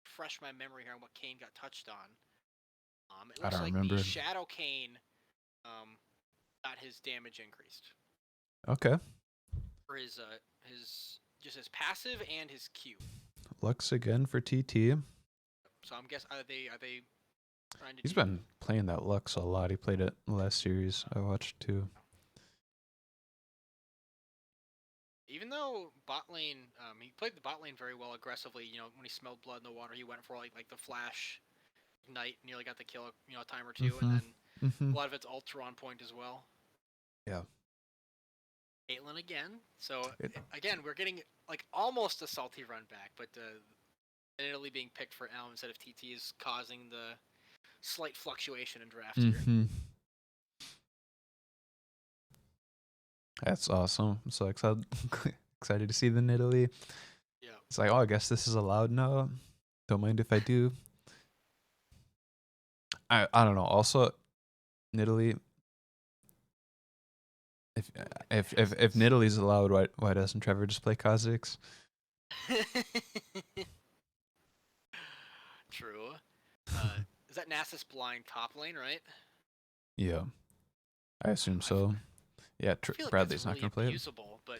refresh my memory here on what Kane got touched on. It looks like remember. the Shadow Kane got his damage increased. Okay. For his passive and his Q. Lux again for TT. So I'm guessing are they trying to? He's been playing that Lux a lot. He played it last series. I watched too. Even though bot lane, he played the bot lane very well aggressively. You know, when he smelled blood in the water, he went for like the flash ignite, nearly got the kill, a time or two, and then a lot of it's ultra on point as well. Yeah. Caitlyn again. So again, we're getting like almost a salty run back, but Italy being picked for ELM instead of TT is causing the slight fluctuation in draft here. That's awesome. I'm so excited to see the Nidalee. Yeah. It's like, oh, I guess this is allowed now. Don't mind if I do. I don't know. Also, Nidalee. If Nidalee's allowed, why doesn't Trevor just play Kha'Zix? True. Is that Nasus blind top lane, right? Yeah, I assume so. Yeah, like Bradley's really not gonna play it. But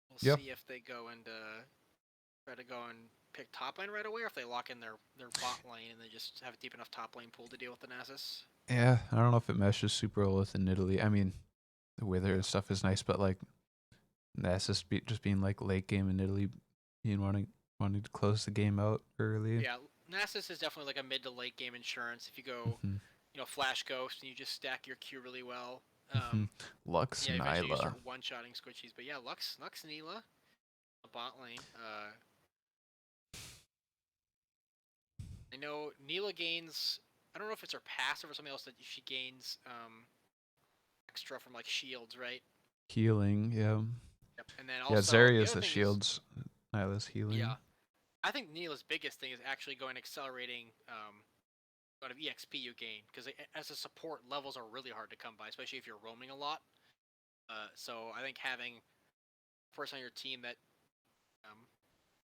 we'll see if they go and try to go and pick top lane right away, or if they lock in their bot lane and they just have a deep enough top lane pool to deal with the Nasus. Yeah, I don't know if it meshes super well with the Nidalee. I mean, the wither and stuff is nice, but like Nasus just being like late game and Nidalee being wanting to close the game out early. Yeah, Nasus is definitely like a mid to late game insurance. If you go, Flash Ghost and you just stack your Q really well. Lux, yeah, eventually you Nyla. start one-shotting squishies, but yeah, Lux, Nyla, bot lane. I know Nyla gains. I don't know if it's her passive or something else that she gains extra from like shields, right? Healing, yeah. Yep. And then also Zeria's the shields. Nyla's healing. Yeah, I think Nyla's biggest thing is actually going accelerating amount of EXP you gain, because as a support, levels are really hard to come by, especially if you're roaming a lot. So I think having a person on your team that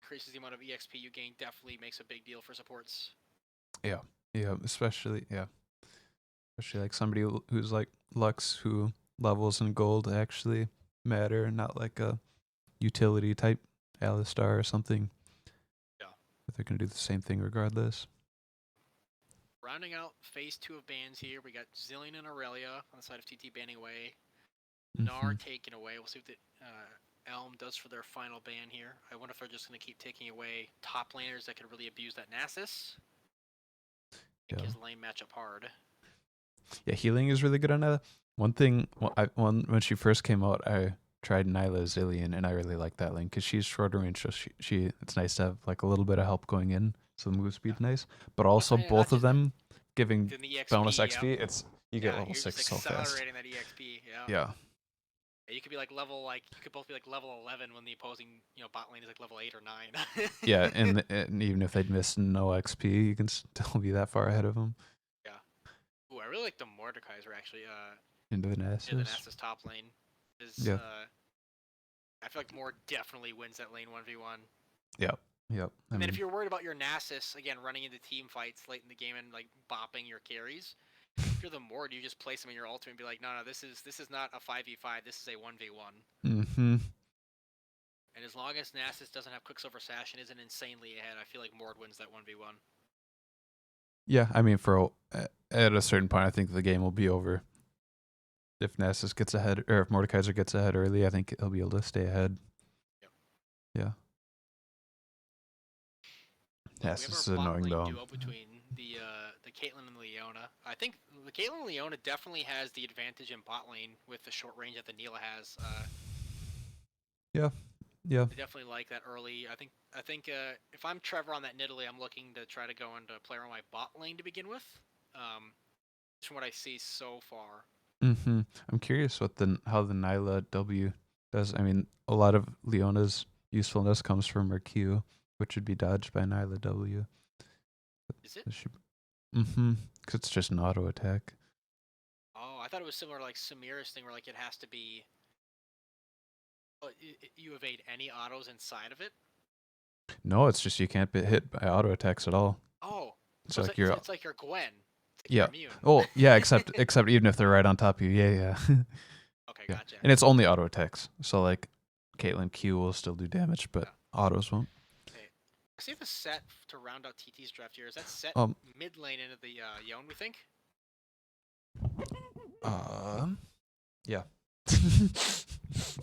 increases the amount of EXP you gain definitely makes a big deal for supports. Yeah, especially like somebody who's like Lux, who levels in gold actually matter, not like a utility type Alistar or something. Yeah. But they're gonna do the same thing regardless. Rounding out phase 2 of bans here, we got Zillion and Aurelia on the side of TT banning away. Gnar taken away. We'll see what the ELM does for their final ban here. I wonder if they're just going to keep taking away top laners that could really abuse that Nasus. Make his lane matchup hard. Yeah, healing is really good on that. One thing, when she first came out, I tried Nyla Zillion, and I really like that lane because she's shorter range, so it's nice to have like a little bit of help going in, so the move speed's nice. But also both of them giving bonus XP. It's you get level 6 so fast. Accelerating that EXP. Yeah. You could be like you could both be like level 11 when the opposing bot lane is like level 8 or 9. Yeah, and even if they'd miss no XP, you can still be that far ahead of them. Yeah. Ooh, I really like the Mordekaiser actually. Into the Nasus. Yeah, the Nasus top lane is. Yeah. I feel like Mord definitely wins that lane 1v1. Yep. And then if you're worried about your Nasus again running into team fights late in the game and like bopping your carries, if you're the Mord, you just place them in your ultimate and be like, no, this is not a 5v5. This is a 1v1. Mm-hmm. And as long as Nasus doesn't have Quicksilver Sash and isn't insanely ahead, I feel like Mord wins that 1v1. Yeah, I mean, at a certain point, I think the game will be over. If Nasus gets ahead, or if Mordekaiser gets ahead early, I think he'll be able to stay ahead. Yep. Yeah. Nasus is annoying though. Duo between the Caitlyn and Leona. I think the Caitlyn and Leona definitely has the advantage in bot lane with the short range that the Neela has. Yeah. I definitely like that early. I think if I'm Trevor on that Nidalee, I'm looking to try to go into player on my bot lane to begin with. Just from what I see so far. Mm-hmm. I'm curious how the Nyla W does. I mean, a lot of Leona's usefulness comes from her Q, which would be dodged by Nyla W. Is it? Mm-hmm. Because it's just an auto attack. Oh, I thought it was similar to like Samira's thing, where like it has to be. You evade any autos inside of it. No, it's just you can't be hit by auto attacks at all. Oh, so it's like your Gwen. Like yeah. Immune. Oh, yeah. Except even if they're right on top of you. Yeah. Okay, yeah. gotcha. And it's only auto attacks. So like, Caitlyn Q will still do damage, but autos won't. Okay. I see the set to round out TT's draft here. Is that set mid lane into the Yone? We think. Yeah.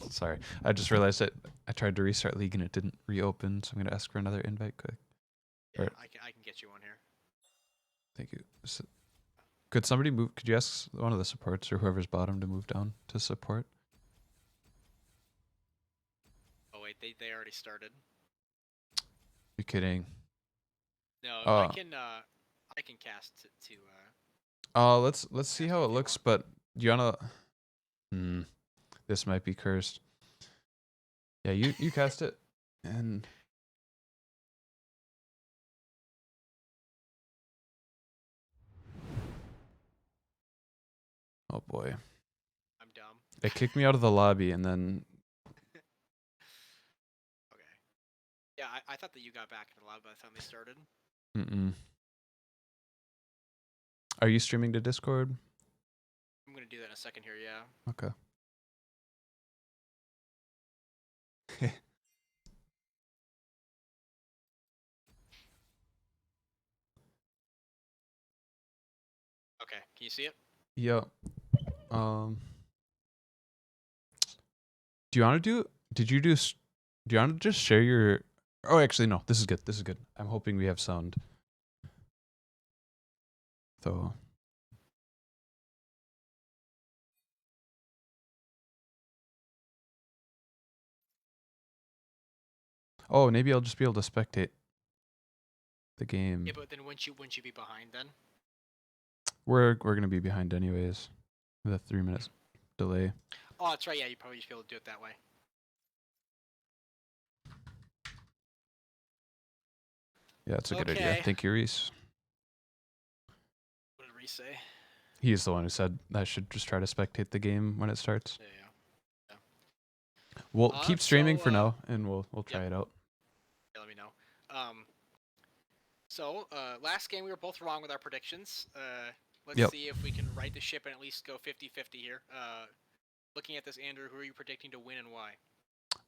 Sorry, I just realized that I tried to restart League and it didn't reopen, so I'm gonna ask for another invite quick. Yeah, right. I can get you one here. Thank you. Could somebody move? Could you ask one of the supports or whoever's bottom to move down to support? Oh wait, they already started. You're kidding. No, I can cast to. Let's see how it looks, but do you wanna? This might be cursed. Yeah, you cast it, and oh boy, I'm dumb. It kicked me out of the lobby, and then. Okay. Yeah, I thought that you got back in the lobby by the time they started. Are you streaming to Discord? I'm gonna do that in a second here. Yeah. Okay. Okay, can you see it? Yeah. Do you want to do? Do you want to just share your? Oh, actually, no. This is good. This is good. I'm hoping we have sound. So. Oh, maybe I'll just be able to spectate the game. Yeah, but then wouldn't you be behind then? We're gonna be behind anyways. With a 3 minutes delay. Oh, that's right. Yeah, you probably just be able to do it that way. Yeah, it's a good idea. Thank you, Reese. What did Reese say? He's the one who said I should just try to spectate the game when it starts. Yeah. We'll keep streaming for now, and we'll try it out. Yeah, let me know. Last game we were both wrong with our predictions. Let's see if we can right the ship and at least go 50-50 here. Looking at this, Andrew, who are you predicting to win and why?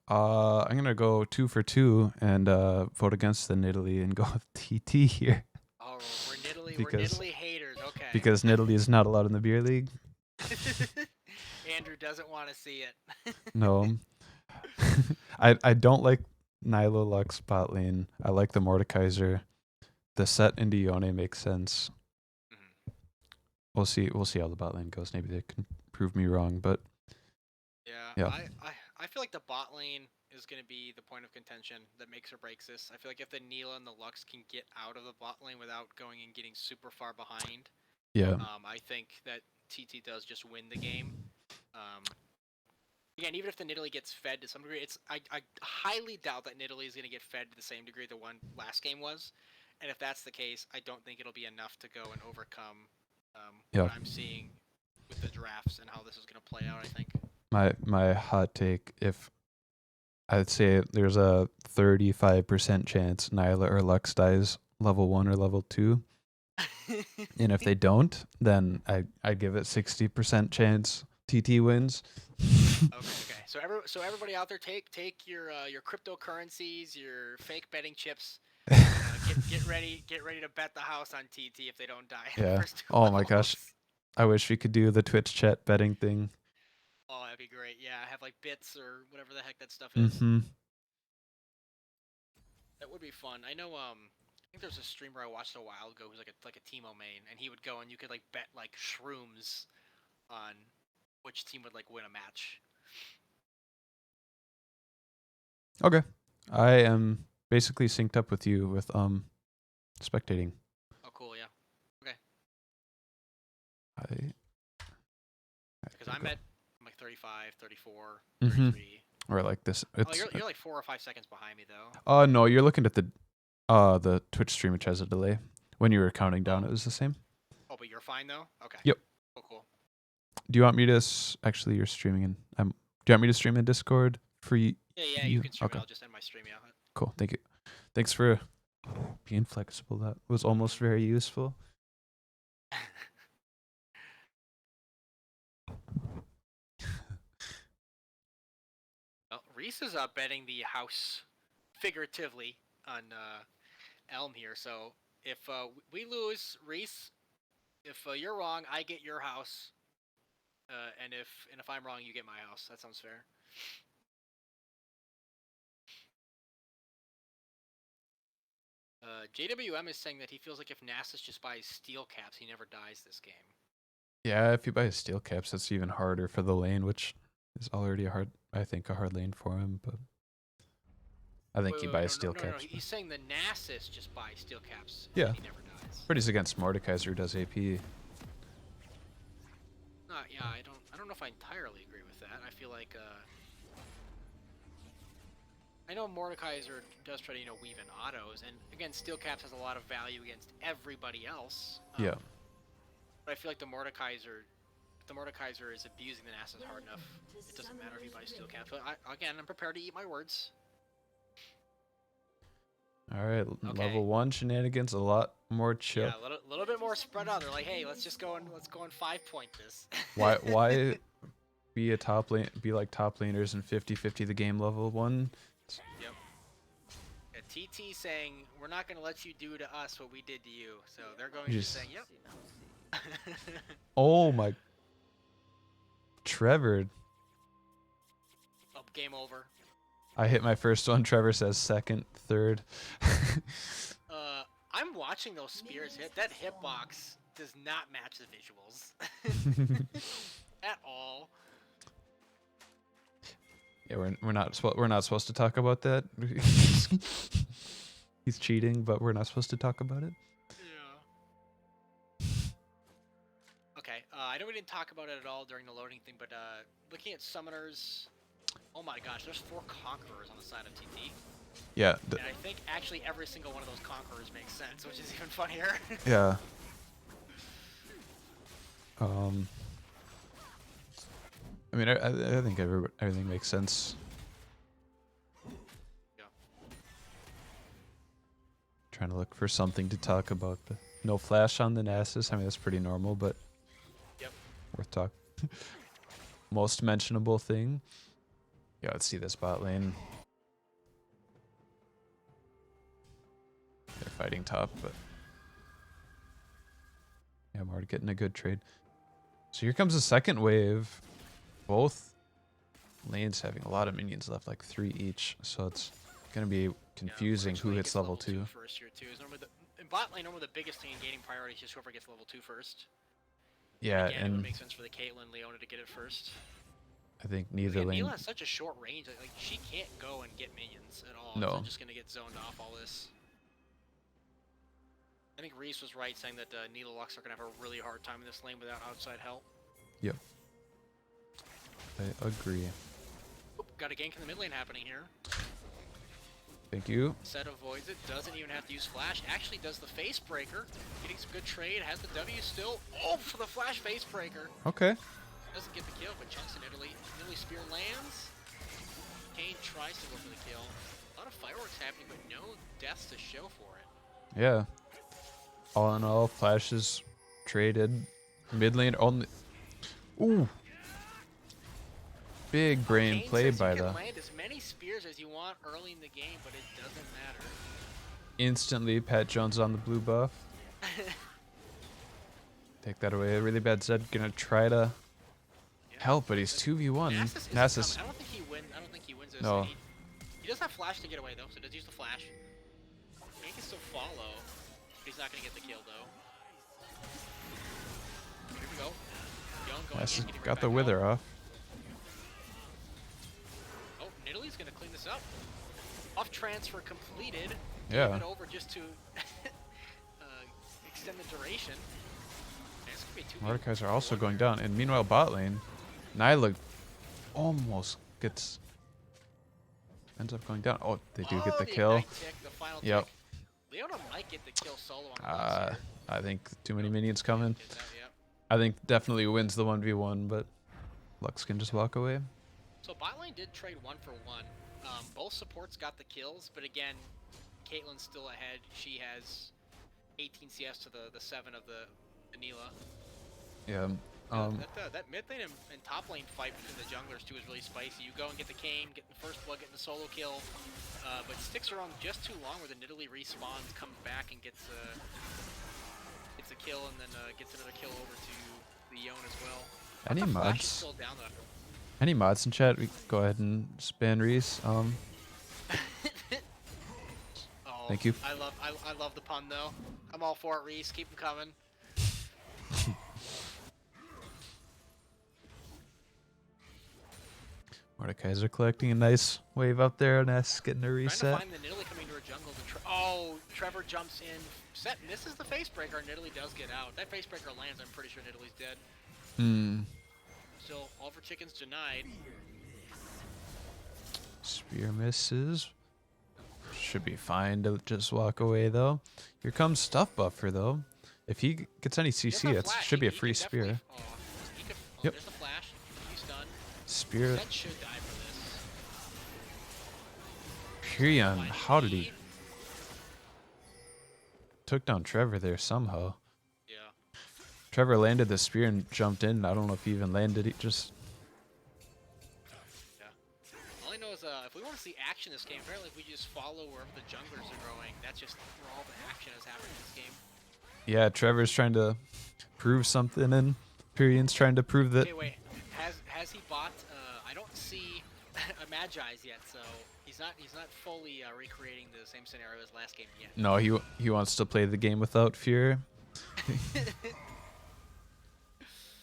I'm gonna go 2 for 2 and vote against the Nidalee and go with TT here. Oh, we're Nidalee haters. Okay. Because Nidalee is not allowed in the beer league. Andrew doesn't want to see it. No. I don't like Nyla Lux bot lane. I like the Mordekaiser. The set into Yone makes sense. Mm-hmm. We'll see how the bot lane goes. Maybe they can prove me wrong, but yeah. I feel like the bot lane is going to be the point of contention that makes or breaks this. I feel like if the Neela and the Lux can get out of the bot lane without going and getting super far behind, I think that TT does just win the game. Again, even if the Nidalee gets fed to some degree, I highly doubt that Nidalee is going to get fed to the same degree the one last game was. And if that's the case, I don't think it'll be enough to go and overcome what I'm seeing with the drafts and how this is going to play out, I think. My hot take, if I'd say there's a 35% chance Nyla or Lux dies level 1 or level 2, And if they don't, then I give it 60% chance TT wins. Okay. So everybody out there, take your cryptocurrencies, your fake betting chips. Get ready to bet the house on TT if they don't die in the Yeah. first 2 Oh my gosh. levels. I wish we could do the Twitch chat betting thing. Oh, that'd be great. Yeah, have like bits or whatever the heck that stuff is. Mm-hmm. That would be fun. I know. I think there's a streamer I watched a while ago who's like a Teemo main, and he would go and you could like bet like shrooms on which team would like win a match. Okay. I am basically synced up with you with spectating. Oh, cool. Yeah. Okay. I Because I'm like 35, 34, mm-hmm. 33. Or like this. It's, you're like 4 or 5 seconds behind me though. No, you're looking at the Twitch stream, which has a delay. When you were counting down, it was the same. Oh, but you're fine though. Okay. Yep. Cool. Do you want me to? Actually, you're streaming in. Do you want me to stream in Discord for you? Yeah, you can stream okay. it. I'll just end my stream. Yeah. Cool. Thank you. Thanks for being flexible. That was almost very useful. Well, Reese is betting the house figuratively on ELM here. So if we lose, Reese, if you're wrong, I get your house. And if I'm wrong, you get my house. That sounds fair. JWM is saying that he feels like if Nasus just buys steel caps, he never dies this game. Yeah, if you buy steel caps, it's even harder for the lane, which is already a hard lane for him. But I think he buys steel caps. No. He's saying the Nasus just buys steel caps. Yeah. And he never dies. But he's against Mordekaiser, who does AP. Yeah, I don't know if I entirely agree with that. I feel like I know Mordekaiser does try to weave in autos, and again, steel caps has a lot of value against everybody else. Yeah. But I feel like the Mordekaiser is abusing the Nasus hard enough. It doesn't matter if he buys steel caps. But I'm prepared to eat my words. All right, okay. Level 1 shenanigans, a lot more chill. Yeah, a little bit more spread out. They're like, hey, let's go and 5-point this. why be like top laners and 50-50 the game level 1? Yep. Yeah, TT saying we're not gonna let you do to us what we did to you. So they're going to say, yep. Oh my. Trevor. Oh, game over. I hit my first one. Trevor says second, third. I'm watching those spears hit. That hitbox does not match the visuals at all. Yeah, we're not supposed to talk about that. He's cheating, but we're not supposed to talk about it. Yeah. Okay. I know we didn't talk about it at all during the loading thing, but looking at summoners. Oh my gosh, there's 4 Conquerors on the side of TT. Yeah. And I think actually every single one of those Conquerors makes sense, which is even funnier. Yeah. I mean, I think everything makes sense. Yeah. Trying to look for something to talk about. No flash on the Nasus. I mean, that's pretty normal, but yep. Worth talk. Most mentionable thing. Yeah, let's see this bot lane. They're fighting top, but yeah, I'm already getting a good trade. So here comes the second wave. Both lanes having a lot of minions left, like 3 each. So it's gonna be confusing who hits level 2. First here too. In bot lane, normally the biggest thing in gaining priority is just whoever gets level 2 first. Yeah, and it would make sense for the Caitlyn Leona to get it first. I think neither lane. Neela has such a short range, like she can't go and get minions at all. No. She's just gonna get zoned off all this. I think Reese was right saying that Neela Lux are gonna have a really hard time in this lane without outside help. Yep. I agree. Oop, got a gank in the mid lane happening here. Thank you. Set avoids it, doesn't even have to use flash. Actually does the face breaker. Getting some good trade, has the W still. Oh, for the flash face breaker. Okay. Doesn't get the kill, but chunks in Italy. Italy spear lands. Kane tries to go for the kill. A lot of fireworks happening, but no deaths to show for it. Yeah. All in all, flashes traded. Mid lane only. Ooh. Big brain Kane play says by you can the. land as many spears as you want early in the game, but it doesn't matter. Instantly, Pat Jones on the blue buff. Take that away. Really bad Zed. Gonna try to help, but he's 2v1. Nasus. I don't think he wins. I don't think he wins this. No. He does have flash to get away though, so does use the flash. He can still follow, but he's not gonna get the kill though. Here we go. Young going Nasus in, got the wither off. Oh, Nidalee's gonna clean this up. Off transfer completed. Yeah. Give it over just to extend the duration. Mordekaiser are also going down, and meanwhile bot lane, Nyla almost ends up going down. Oh, they do get the kill. Yep. Leona might get the kill solo on I think too many minions coming. I think definitely wins the 1v1, but Lux can just walk away. So bot lane did trade 1 for 1. Both supports got the kills, but again, Caitlyn's still ahead. She has 18 CS to the 7 of the Anila. Yeah. That mid lane and top lane fight between the junglers too is really spicy. You go and get the Kayn, get the first blood, get the solo kill, but sticks around just too long where the Nidalee respawns, comes back and gets a kill, and then gets another kill over to the Yone as well. Any mods? Still down though. Any mods in chat? We can go ahead and span Reese. Thank you. I love the pun though. I'm all for it, Reese. Keep them coming. Mordekaiser collecting a nice wave up there, and that's getting a reset. Trying to find the Nidalee coming to her jungle. Oh, Trevor jumps in. Set misses the facebreaker. Nidalee does get out. That facebreaker lands. I'm pretty sure Nidalee's dead. Still, all for chickens denied. Spear misses. Should be fine to just walk away though. Here comes Stuff Buffer though. If he gets any CC, it should be a free spear. Yep. There's the flash. He's done. Spear. That should die for this. Pyrion, how did he? Took down Trevor there somehow. Yeah. Trevor landed the spear and jumped in. I don't know if he even landed it. Just. Yeah. All I know is if we want to see action this game, apparently if we just follow wherever the junglers are going, that's just where all the action is happening in this game. Yeah, Trevor's trying to prove something, and Pyrion's trying to prove that. Okay, wait. Has he bought? I don't see a Magi's yet, so he's not fully recreating the same scenario as last game yet. No, he wants to play the game without fear.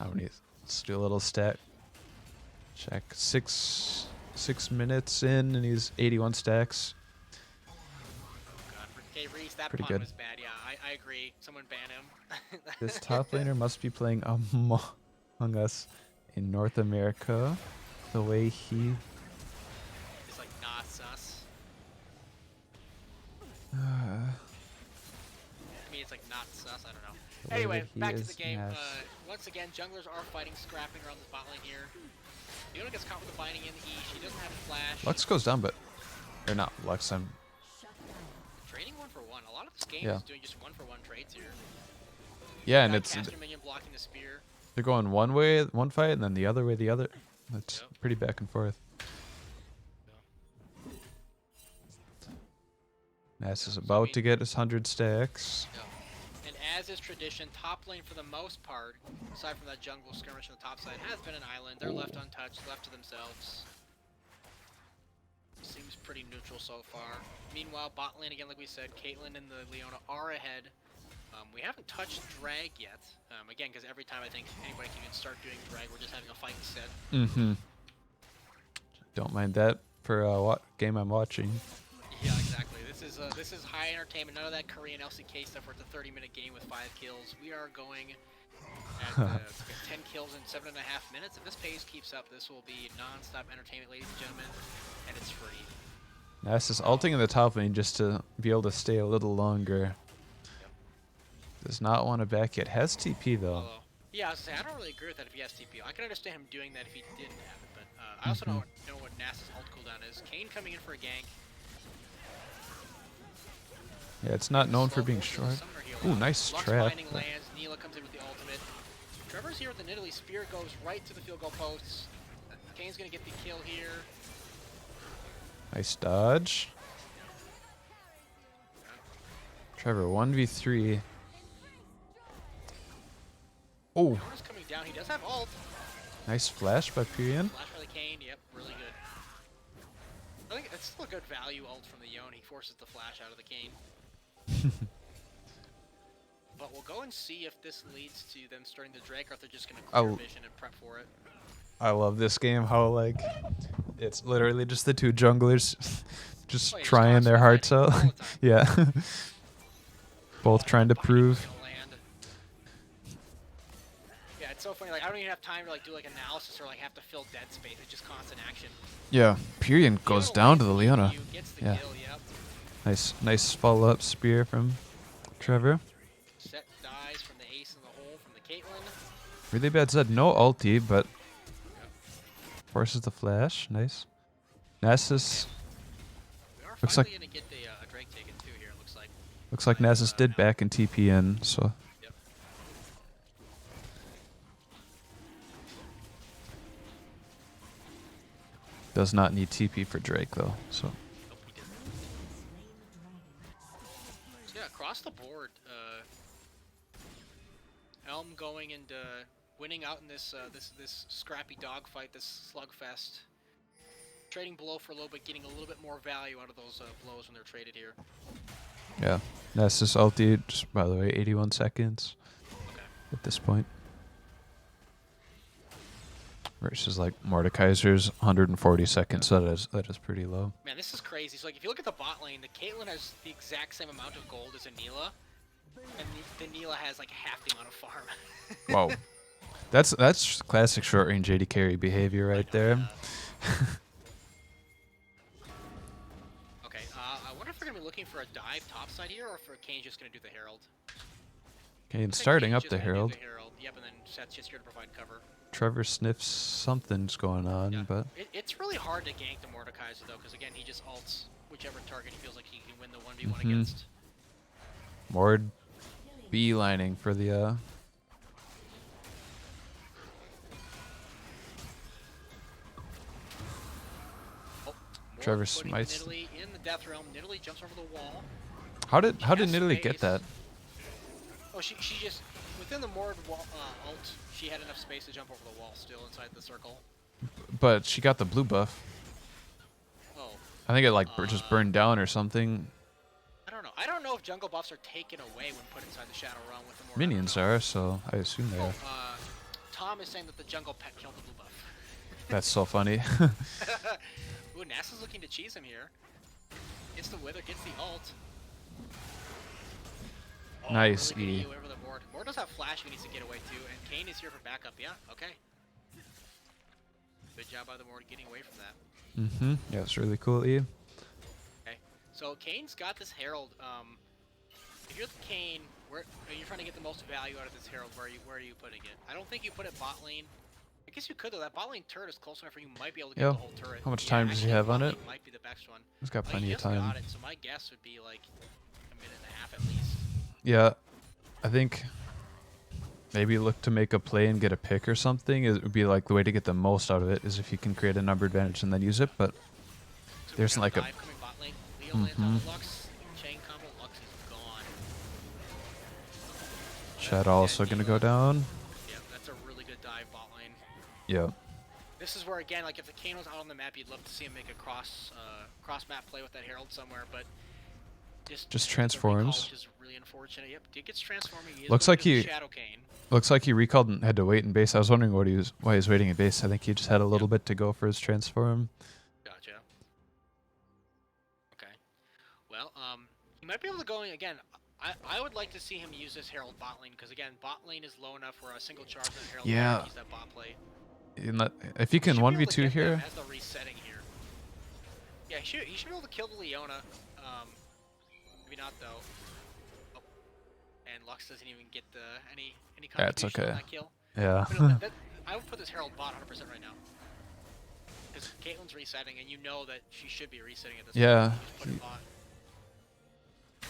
Let's do a little stat check. Six minutes in, and he's 81 stacks. Oh God. Okay, Reese, that Pretty pun good. was bad. Yeah, I agree. Someone ban him. This top laner must be playing Among Us in North America the way he. It's like not sus. Uh, I mean, it's like not sus. I don't know. The way Anyway, that he back to is the game. nasty. Once again, junglers are fighting, scrapping around the bot lane here. Fiona gets caught with the binding in the E. She doesn't have a flash. Lux goes down, but or not Lux. I'm Trading 1 for 1. A lot of this game Yeah. is doing just 1 for 1 trades here. yeah, and Got it's caster minion blocking the spear. they're going one way one fight, and then the other way the other. It's Yep. pretty back and forth. Nass is about to get his 100 stacks. And as is tradition, top lane for the most part, aside from that jungle skirmish on the top side, has been an island. They're left untouched, left to themselves. Seems pretty neutral so far. Meanwhile, bot lane again, like we said, Caitlyn and the Leona are ahead. We haven't touched drag yet. Again, because every time I think anybody can even start doing drag, we're just having a fight instead. Don't mind that for what game I'm watching. Yeah, exactly. This is high entertainment. None of that Korean LCK stuff where it's a 30-minute game with 5 kills. We are going at 10 kills in 7.5 minutes. If this pace keeps up, this will be non-stop entertainment, ladies and gentlemen, and it's free. Nass is ulting in the top lane just to be able to stay a little longer. Does not want to back yet. Has TP though. Yeah, I was gonna say, I don't really agree with that if he has TP. I can understand him doing that if he didn't have it, but I also don't know what Nass's ult cooldown is. Kayn coming in for a gank. Yeah, it's not known for being short. Ooh, nice Lux trap. binding lands. Neela comes in with the ultimate. Trevor's here with the Nidalee Spear, goes right to the field goal posts. Kane's gonna get the kill here. Nice dodge. Trevor, 1v3. Oh. Trevor's coming down. He does have ult. Nice flash by Pyrian. Flash by the Kane. Yep, really good. I think it's still a good value ult from the Yone. He forces the flash out of the Kane. But we'll go and see if this leads to them starting the Drake, or if they're just going to clear vision and prep for it. I love this game, how, like, it's literally just the two junglers just trying their hearts out. Yeah. Both trying to prove. Yeah, it's so funny. Like, I don't even have time to, like, do, like, analysis or, like, have to fill dead space. It's just constant action. Yeah, Pyrian goes down to the Leona. Yeah. Nice follow-up spear from Trevor. Set dies from the ace in the hole from the Caitlyn. Really bad Zed, no ulti, but forces the flash. Nice. Nasus. Looks like gonna get the Drake taken too here. Looks like Nasus did back in TP in, so. Yep. Does not need TP for Drake though, so. Nope, he didn't. So yeah, across the board, ELM going and winning out in this this scrappy dogfight, this slugfest. Trading below for a little bit, getting a little bit more value out of those blows when they're traded here. Yeah, Nasus ulti, just by the way, 81 seconds at this point. Versus like Mordekaiser's 140 seconds, so that is pretty low. Man, this is crazy. So like, if you look at the bot lane, the Caitlyn has the exact same amount of gold as a Neela, and the Neela has like half the amount of farm. Whoa, that's classic short range AD carry behavior right there. Okay, I wonder if we're gonna be looking for a dive topside here, or if Kane's just gonna do the Herald. Kane's starting up the Herald. Yep, and then Seth's just here to provide cover. Trevor sniffs something's going on, yeah. but it's really hard to gank the Mordekaiser though, because again he just ults whichever target he feels like he can win the 1v1 against. Mord beelining for the Trevor smites. Nidalee in the Death Realm. Nidalee jumps over the wall. How did Nidalee get that? Oh, she just within the Mord ult, she had enough space to jump over the wall still inside the circle. But she got the blue buff. Oh. I think it like just burned down or something. I don't know. I don't know if jungle buffs are taken away when put inside the Shadow Realm with the Mord. Minions are, so I assume they are. Tom is saying that the jungle pet killed the blue buff. That's so funny. Ooh, NASA's looking to cheese him here. Gets the Wither, gets the ult. Oh, nice really E. Over the Mord. Mord does have flash he needs to get away too, and Kane is here for backup. Yeah, okay. Good job by the Mord getting away from that. Yeah, it's really cool, E. Okay, so Kane's got this Herald. If you're the Kane, you're trying to get the most value out of this Herald, where are you putting it? I don't think you put it bot lane. I guess you could though. That bot lane turret is close enough where you might be able to get the whole turret. How much time does he have on it? Might be the best one. He's got plenty of time. Got it, so my guess would be like a minute and a half at least. Yeah, I think maybe look to make a play and get a pick or something. It would be like the way to get the most out of it is if you can create a number advantage and then use it. But so there's like a coming bot lane. Leo lands on Lux. Chain combo. Lux is gone. Chad also gonna go down. Yeah, that's a really good dive bot lane. Yeah. This is where again, like if the Kane was out on the map, you'd love to see him make a cross map play with that Herald somewhere, but just transforms. Which is really unfortunate. Yep, he gets transforming. He looks like Shadow Kane. Looks like he recalled and had to wait in base. I was wondering why he was waiting in base. I think he just had a little bit to go for his transform. Gotcha. Okay. Well, he might be able to go in again. I would like to see him use this Herald bot lane because again, bot lane is low enough where a single charge on Herald can use that bot play. If he can 1v2 here. Has the resetting here. Yeah, he should be able to kill the Leona. Maybe not though. Oh. And Lux doesn't even get any contribution on that kill. Yeah. I would put this Herald bot 100% right now. Because Caitlyn's resetting, and you know that she should be resetting at this point.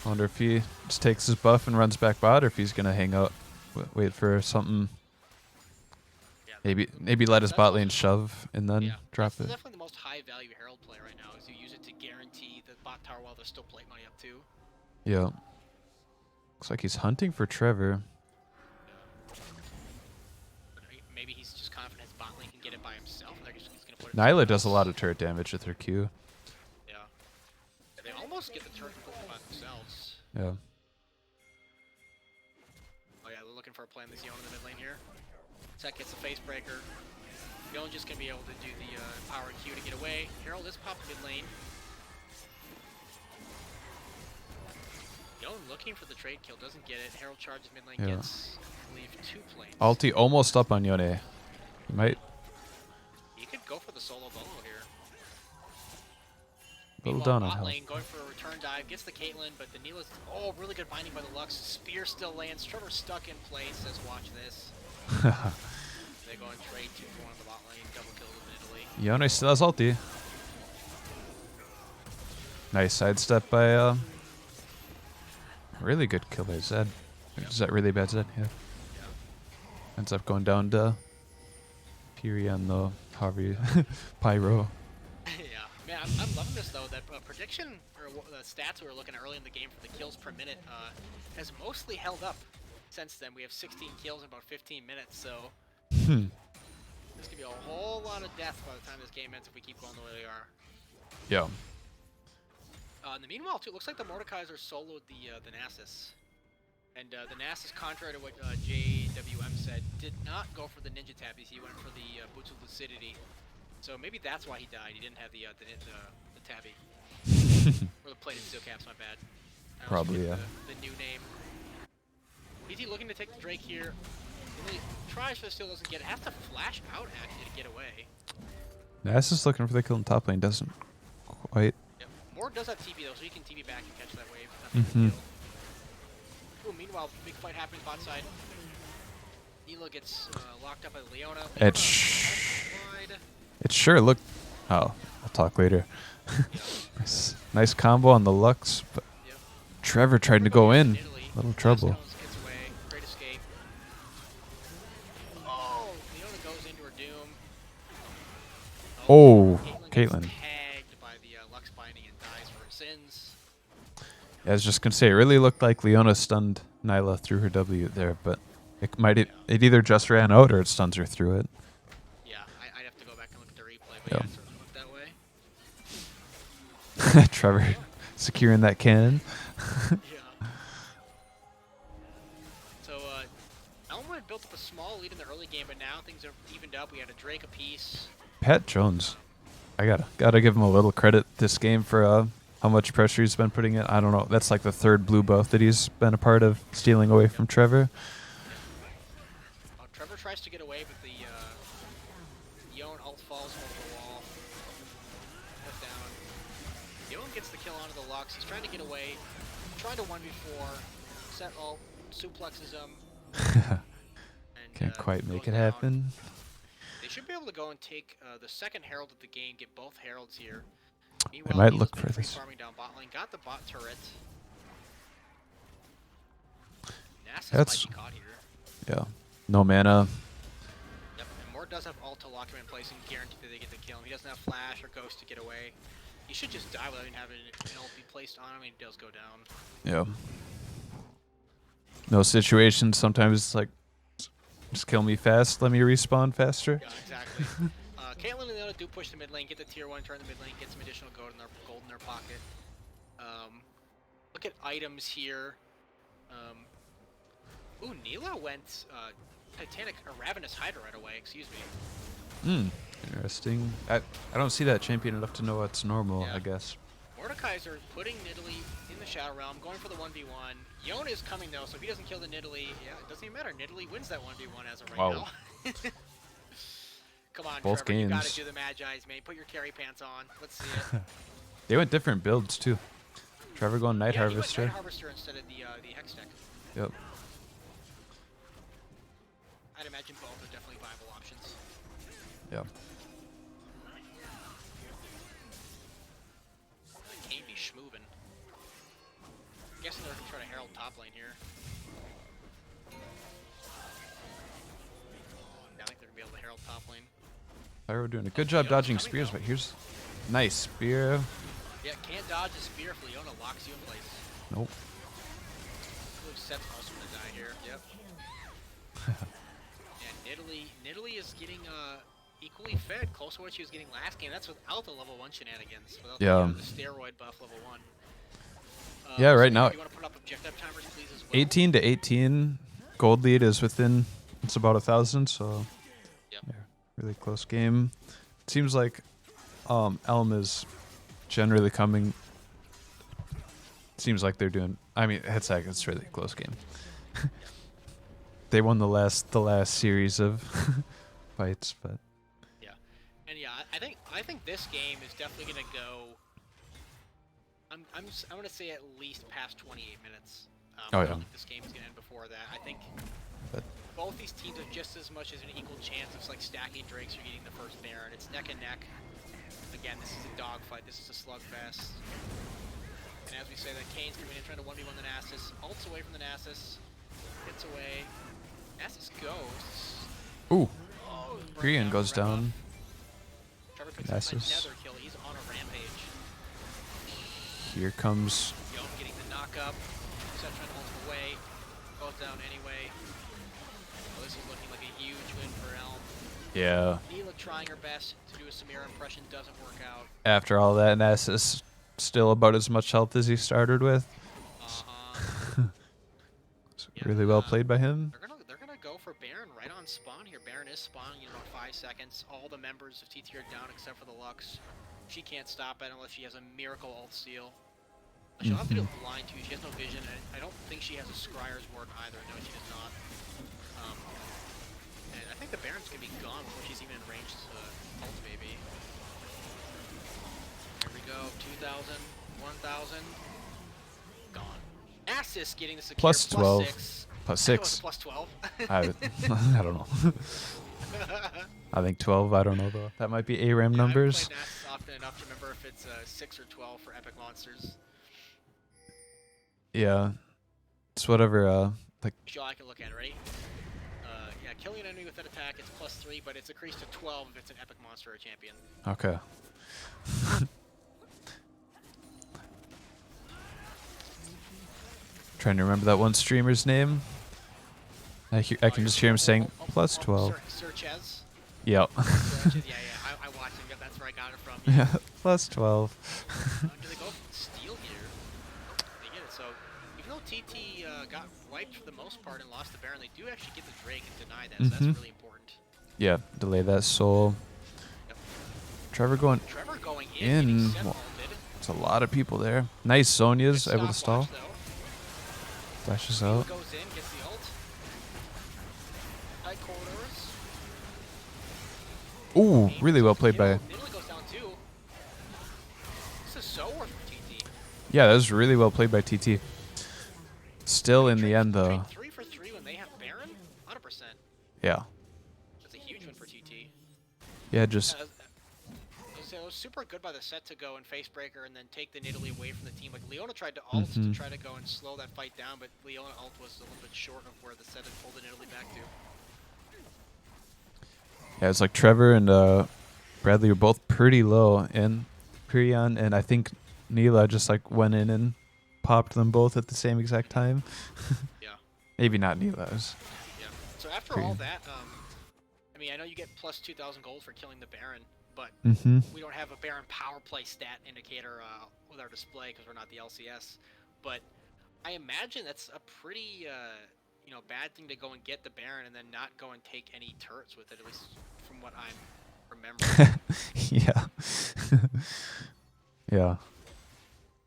I wonder if he just takes his buff and runs back bot, or if he's gonna hang out, wait for something. Yeah, maybe let his bot lane shove and then drop it. That's definitely the most high value Herald play right now. Is you use it to guarantee the bot tower while there's still plate money up too. Yeah. Looks like he's hunting for Trevor. Maybe he's just confident his bot lane can get it by himself. He's gonna put it Nyla does a lot of turret damage with her Q. Yeah. They almost get the turret completely by themselves. Yeah. Oh yeah, they're looking for a play in this Yone in the mid lane here. Tech gets a face breaker. Yone just gonna be able to do the power Q to get away. Herald is popped mid lane. Yone looking for the trade kill, doesn't get it. Herald charges mid lane, gets, I believe, 2 planes. Ulti almost up on Yone. He might. He could go for the solo bolo here. A little down on bot health. lane going for a return dive, gets the Caitlyn, but the Neela's, really good binding by the Lux. Spear still lands. Trevor stuck in place, says watch this. They go and trade 2 for 1 on the bot lane, double kills with Italy. Yone still has ulti. Nice sidestep by really good kill by Zed. Is that really bad Zed? Yeah. Ends up going down to Piri on the Harvey Pyro. Yeah, man, I'm loving this though. That prediction or the stats we were looking at early in the game for the kills per minute has mostly held up since then. We have 16 kills in about 15 minutes, so there's gonna be a whole lot of death by the time this game ends if we keep going the way we are. Yeah. In the meanwhile, too, it looks like the Mordekaiser soloed the Nasus. And the Nasus, contrary to what JWM said, did not go for the Ninja Tabbies. He went for the Boots of Lucidity. So maybe that's why he died. He didn't have the Tabby. Or the Plated Steel Caps, my bad. Probably, yeah. The new name. BT looking to take the Drake here. Really tries for the steal, doesn't get it. Has to flash out, actually, to get away. Nasus looking for the kill in top lane. Doesn't quite. Yep. Mord does have TP, though, so he can TP back and catch that wave. Ooh, meanwhile, big fight happening bot side. Neela gets locked up by Leona. It sure looked. Oh, I'll talk later. Nice combo on the Lux, but Trevor tried to go in. Little trouble. Gets away. Great escape. Oh, Leona goes into her doom. Oh, Caitlyn. Gets tagged by the Lux binding and dies for her sins. Yeah, I was just gonna say, it really looked like Leona stunned Nyla through her W there, but it might it either just ran out or it stuns her through it. Yeah, I'd have to go back and look at the replay, but yeah, it certainly looked that way. Trevor securing that cannon. Yeah. So, Elm had built up a small lead in the early game, but now things have evened up. We had a Drake apiece. Pat Jones, I gotta give him a little credit this game for how much pressure he's been putting in. I don't know. That's like the 3rd blue buff that he's been a part of, stealing away from Trevor. Trevor tries to get away, but the Yone ult falls over the wall. Put down. Yone gets the kill onto the Lux. He's trying to get away. Trying to 1v4. Set ult. Suplexes him. And, Can't quite make it down. happen. They should be able to go and take the 2nd Herald of the game, get both Heralds here. I might look for this. Farming down bot lane, got the bot turret. Nasus That's might be caught here. Yeah. No mana. Yep, and Mort does have ult to lock him in place and guarantee that they get the kill. He doesn't have flash or ghost to get away. He should just die without even having an ult be placed on him, and he does go down. Yeah. No situations. Sometimes it's like, just kill me fast. Let me respawn faster. Yeah, exactly. Caitlyn and Leona do push the mid lane, get the tier 1, turn the mid lane, get some additional gold in their pocket. Look at items here. Ooh, Neela went Titanic, or Ravenous Hydra right away, excuse me. Interesting. I don't see that champion enough to know what's normal, Yeah. I guess. Mordekaiser putting Nidalee in the Shadow Realm, going for the 1v1. Yone is coming though, so if he doesn't kill the Nidalee, yeah, it doesn't even matter. Nidalee wins that 1v1 as of right now. Come on, Both Trevor, you games. gotta do the Magi's, man. Put your carry pants on. Let's see it. They went different builds too. Trevor going Night Yeah, Harvester. he went Night Harvester instead of the Hex deck. Yep. I'd imagine both are definitely viable options. Yeah. Can't be schmoovin'. I guess Herald top lane here. Yeah, I think they're gonna be able to Herald top lane. Pyro doing a good job dodging spears, but here's nice spear. Yeah, can't dodge a spear if Leona locks you in place. Nope. Set's also gonna die here. Yep. And Nidalee is getting equally fed, close to what she was getting last game. That's without the level 1 shenanigans, without the steroid buff level 1. Yeah, right now. You want to put up objective timers, please, as well? 18 to 18, gold lead is within. It's about 1,000, so yep. Yeah, really close game. It seems like ELM is generally coming. Seems like they're doing. I mean, Headsack, it's really a close game. They won the last series of fights, but yeah, and yeah, I think this game is definitely gonna go. I'm gonna say at least past 28 minutes. Oh I yeah. don't think this game is gonna end before that. I think both these teams have just as much as an equal chance of like stacking Drakes or getting the first Baron. It's neck and neck. Again, this is a dogfight. This is a slugfest. And as we say, that Kane's coming in trying to 1v1 the Nasus. Ults away from the Nasus. Hits away. Nasus goes. Ooh. Oh, Grian goes down. Trevor picks up Nasus. another kill. He's on a rampage. Here comes. Yom getting the knock-up. Set trying to ult him away. Goes down anyway. Well, this is looking like a huge win for ELM. Yeah. Neela trying her best to do a Samira impression. Doesn't work out. After all that, Nasus still about as much health as he started with. Really well played by him. They're gonna go for Baron right on spawn here. Baron is spawning in about 5 seconds. All the members of TT are down except for the Lux. She can't stop it unless she has a miracle ult steal. She'll have to do it blind too. She has no vision, and I don't think she has a Scryer's ward either. No, she does not. And I think the Baron's gonna be gone before she's even in range to ult maybe. Here we go. 2,000, 1,000. Gone. Nasus getting the secure Plus 12. plus 6. Plus 6. Plus 12. I don't know. I think 12. I don't know though. That might be ARAM numbers. I haven't played Nasus often enough to remember if it's 6 or 12 for epic monsters. Yeah, it's whatever. Like. Sure, I can look at it. Ready? Yeah, killing an enemy with that attack, it's plus 3, but it's increased to 12 if it's an epic monster or a champion. Okay. Trying to remember that one streamer's name. I can just hear him saying plus 12. Sir Ches? Yep. Yeah, I watched him. Yep, that's where I got it from. Yeah, plus 12. Do they go steal here? They get it. So, even though TT got wiped for the most part and lost the Baron, they do actually get the Drake and deny that, so that's really important. Yeah, delay that soul. Yep. Trevor going in. Well, there's a lot of people there. Nice, Sonya's able to stall. Flashes out. Goes in, gets the ult. Tight corridors. Ooh, really well played by. Nidalee goes down too. This is so worth for TT. Yeah, that was really well played by TT. Still in the end though. 3 for 3 when they have Baron? 100%. Yeah. That's a huge win for TT. Yeah, just. It was super good by the set to go and face breaker and then take the Nidalee away from the team. Like Leona tried to ult to try to go and slow that fight down, but Leona ult was a little bit short of where the set had pulled the Nidalee back to. Yeah, it's like Trevor and Bradley were both pretty low, and Pirion and I think Neela just like went in and popped them both at the same exact time. Yeah. Maybe not Neela's. Yeah. So after all that, I mean, I know you get plus 2,000 gold for killing the Baron, but we don't have a Baron power play stat indicator with our display because we're not the LCS. But I imagine that's a pretty, bad thing to go and get the Baron and then not go and take any turrets with it, at least from what I'm remembering. Yeah. Yeah.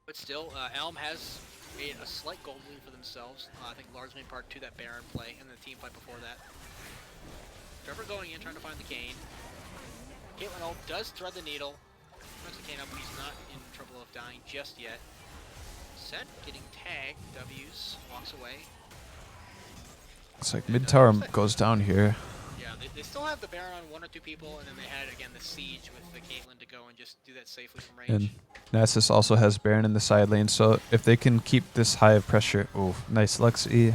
But still, ELM has made a slight gold lead for themselves. I think largely in part to that Baron play and the team fight before that. Trevor going in, trying to find the Kayn. Caitlyn ult does thread the needle. Puts the Kayn up, but he's not in trouble of dying just yet. Set getting tagged. W's walks away. It's like mid tower goes down here. Yeah, they still have the Baron on 1 or 2 people, and then they had, again, the Siege with the Caitlyn to go and just do that safely from range. And Nasus also has Baron in the side lane, so if they can keep this high of pressure... Oh, nice Lux E.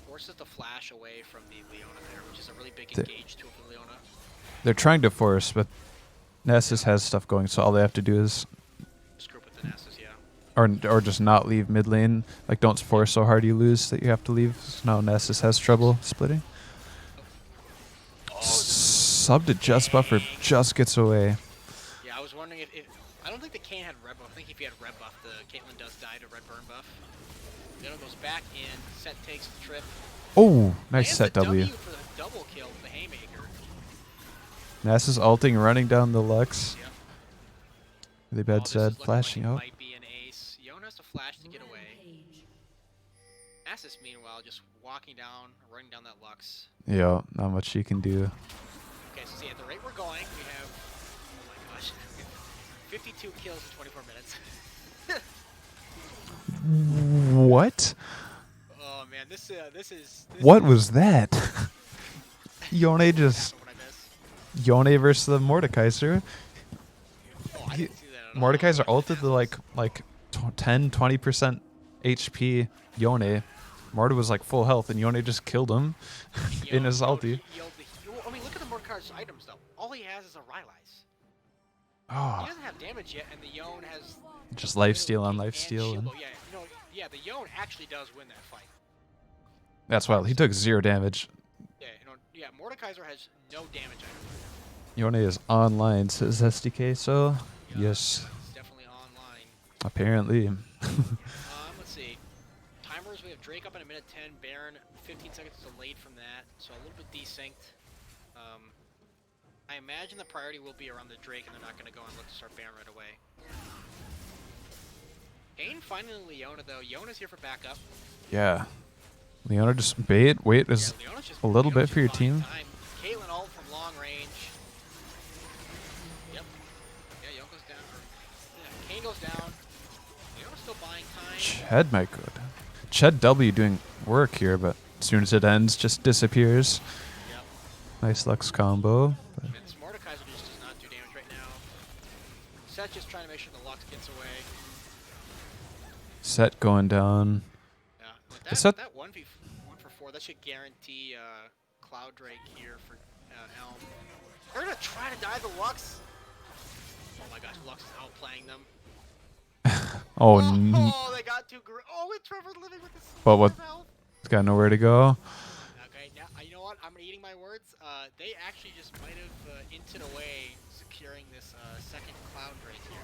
Forces the flash away from the Leona there, which is a really big engage tool for Leona. They're trying to force, but Nasus has stuff going, so all they have to do is... Just group with the Nasus, yeah. Or just not leave mid lane. Like, don't force so hard you lose that you have to leave. So now Nasus has trouble splitting. Sub to Just Buffer just gets away. Yeah, I was wondering if I don't think the Kayn had red buff. I think if he had red buff, the Caitlyn does die to red burn buff. Leona goes back in. Set takes the trip. Oh, nice set W. W. For the double kill with the Haymaker. Nasus ulting, running down the Lux. Yep. Really bad said, flashing out. Might be an ace. Yona has to flash to get away. Nasus, meanwhile, just walking down, running down that Lux. Yeah, not much you can do. Okay, so see, at the rate we're going, we have, oh my gosh, 52 kills in 24 minutes. What? Oh man, this what was that? Yone just... Yone versus the Mordekaiser. Oh, I didn't see that at Mordekaiser ulted the like 10-20% HP Yone. Morta was like full health and Yone just killed him in his ulti. I mean, look at the Mordekaiser's items though. All he has is a Rylai's. Oh. He doesn't have damage yet, and the Yone has just lifesteal on lifesteal. And yeah, the Yone actually does win that fight. That's wild. He took 0 damage. Yeah, Mordekaiser has no damage items. Yone is online, says SDK, so yes. He's definitely online. Apparently. Let's see. Timers, we have Drake up in a minute 10, Baron 15 seconds delayed from that, so a little bit desynced. I imagine the priority will be around the Drake, and they're not going to go and look to start Baron right away. Kayn finding Leona, though. Leona's here for backup. Yeah. Leona just wait is a little bit for your team. Caitlyn ult from long range. Yep. Yeah, Leona goes down. Kayn goes down. Leona's still buying time. Ched might go down. Ched W doing work here, but as soon as it ends, just disappears. Yep. Nice Lux combo. This Mordekaiser just does not do damage right now. Set just trying to make sure the Lux gets away. Set going down. Yeah, that 1v4, that should guarantee Cloud Drake here for Elm. They're gonna try to die the Lux. Oh my gosh, Lux is outplaying them. Oh, they got too great. Oh, and Trevor living with this. But what? It's got nowhere to go. Okay, now you know what? I'm eating my words. They actually just might have inted away securing this second Cloud Drake here.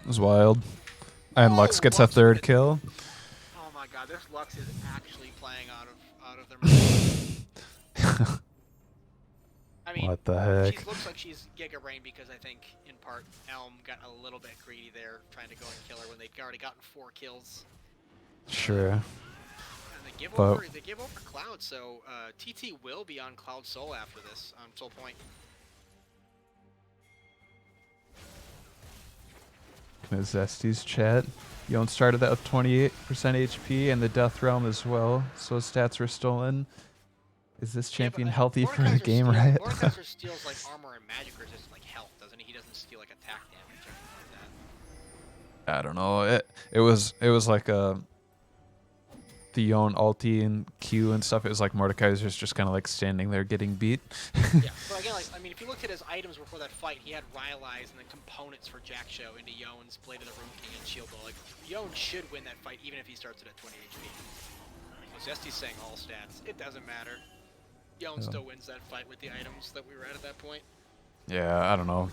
It was wild. And Lux gets a 3rd kill. Oh my god, this Lux is actually playing out of their mind. I mean, what the heck? She looks like she's Giga Brain because I think, in part, Elm got a little bit greedy there, trying to go and kill her when they'd already gotten 4 kills. Sure. And they give over Cloud, so TT will be on Cloud Soul after this, on Soul Point. Zesty's chat. Yon started that with 28% HP and the Death Realm as well, so his stats were stolen. Is this champion healthy for the game, right? Mordekaiser steals like armor and magic resist like health, doesn't he? He doesn't steal like attack damage or anything like that. I don't know. It was like the Yon ulti and Q and stuff. It was like Mordekaiser's just kind of like standing there getting beat. Yeah, but again, like, I mean, if you looked at his items before that fight, he had Rylai's and the components for Jack Show into Yone's Blade of the Rune King and Shield Ball. Like, Yon should win that fight even if he starts it at 20 HP. So Zesty's saying all stats. It doesn't matter. Yon still wins that fight with the items that we were at that point. Yeah, I don't know.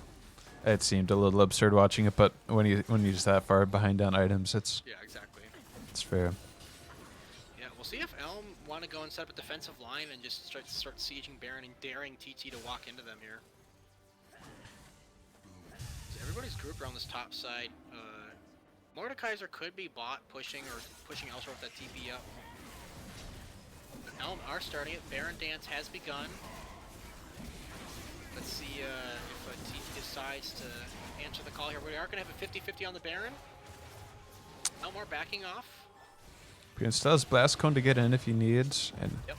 It seemed a little absurd watching it, but when you're just that far behind on items, it's exactly. It's fair. Yeah, we'll see if Elm want to go and set up a defensive line and just start sieging Baron and daring TT to walk into them here. So everybody's grouped around this top side. Mordekaiser could be bot pushing elsewhere with that TP up. Elm are starting it. Baron Dance has begun. Let's see if TT decides to answer the call here. We are going to have a 50-50 on the Baron. Elm are backing off. Piran still has Blast Cone to get in if he needs. And Yep.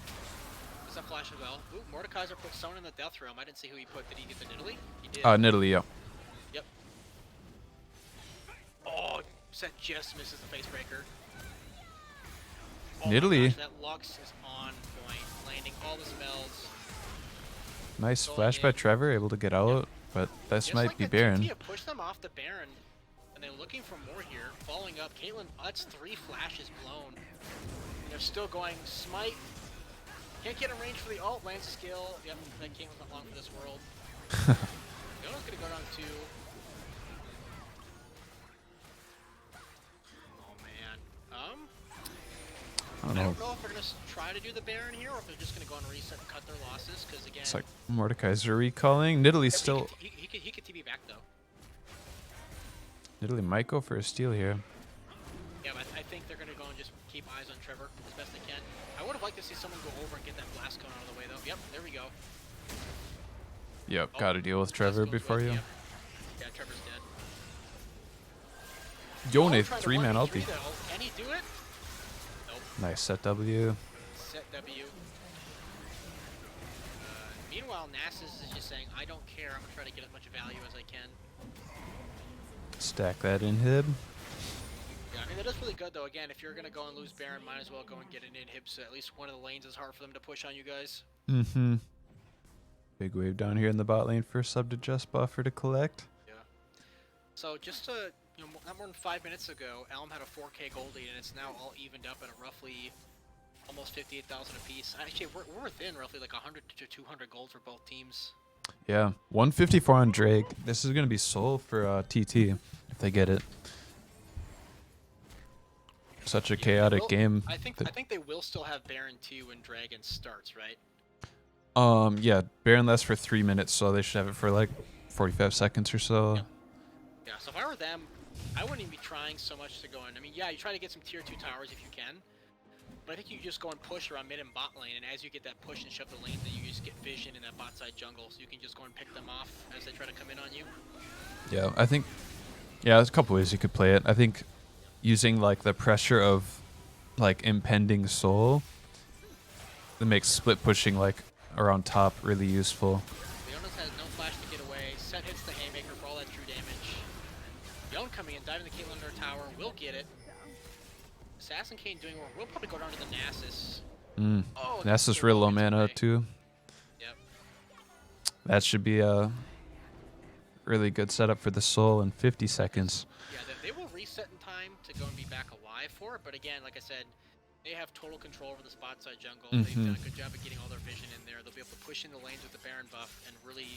Does that flash as well? Ooh, Mordekaiser put someone in the death realm. I didn't see who he put. Did he get the Nidalee? He did. Nidalee, yeah. Yep. Oh, Set just misses the face breaker. Oh Nidalee. Gosh, that Lux is on point, landing all the spells. Nice flash by Trevor, able to get out, but this Just might like be the Baron. TT pushed them off the Baron, and they're looking for more here. Following up, Caitlyn Utz 3 flashes blown. And they're still going smite. Can't get in range for the ult, lands a skill. Yep, that Caitlyn's not long for this world. Yona's gonna go down 2. Oh man. I don't know if they're gonna try to do the Baron here, or if they're just gonna go and reset and cut their losses. Because again, it's like Mordekaiser recalling. Nidalee's still. He could TB back though. Nidalee might go for a steal here. Yeah, but I think they're gonna go and just keep eyes on Trevor as best they can. I would have liked to see someone go over and get that blast cone out of the way though. Yep, there we go. Yep, gotta deal with Trevor before you. Yep. Yeah, Trevor's dead. Yone, 3-man ulti. Can he do it? Nope. Nice set W. Set W. Meanwhile, Nasus is just saying, I don't care, I'm gonna try to get as much value as I can. Stack that inhib. Yeah, I mean, that is really good though. Again, if you're gonna go and lose Baron, might as well go and get an inhib, so at least one of the lanes is hard for them to push on you guys. Mm-hmm. Big wave down here in the bot lane for sub to just buffer to collect. Yeah. So just to, not more than 5 minutes ago, ELM had a 4K gold lead, and it's now all evened up at a roughly almost 58,000 apiece. Actually, we're within roughly like 100 to 200 gold for both teams. Yeah, 154 on Drake. This is gonna be soul for TT if they get it. Such a chaotic game. I think they will still have Baron 2 when Dragon starts, right? Yeah, Baron lasts for 3 minutes, so they should have it for like 45 seconds or so. Yeah, so if I were them, I wouldn't even be trying so much to go in. I mean, yeah, you try to get some tier 2 towers if you can, but I think you just go and push around mid and bot lane, and as you get that push and shove the lanes, then you just get vision in that bot side jungle, so you can just go and pick them off as they try to come in on you. Yeah, I think, there's a couple ways you could play it. I think using like the pressure of like impending soul that makes split pushing like around top really useful. Leonis has no flash to get away. Set hits the haymaker for all that true damage. Yon coming in, diving the Caitlyn under her tower, will get it. Assassin Kane doing work. We'll probably go down to the Nasus. Oh, Nasus real low mana too. Yep. That should be a really good setup for the soul in 50 seconds. Yeah, they will reset in time to go and be back alive for it, but again, like I said, they have total control over the spot side jungle. They've done a good job of getting all their vision in there. They'll be able to push in the lanes with the Baron buff and really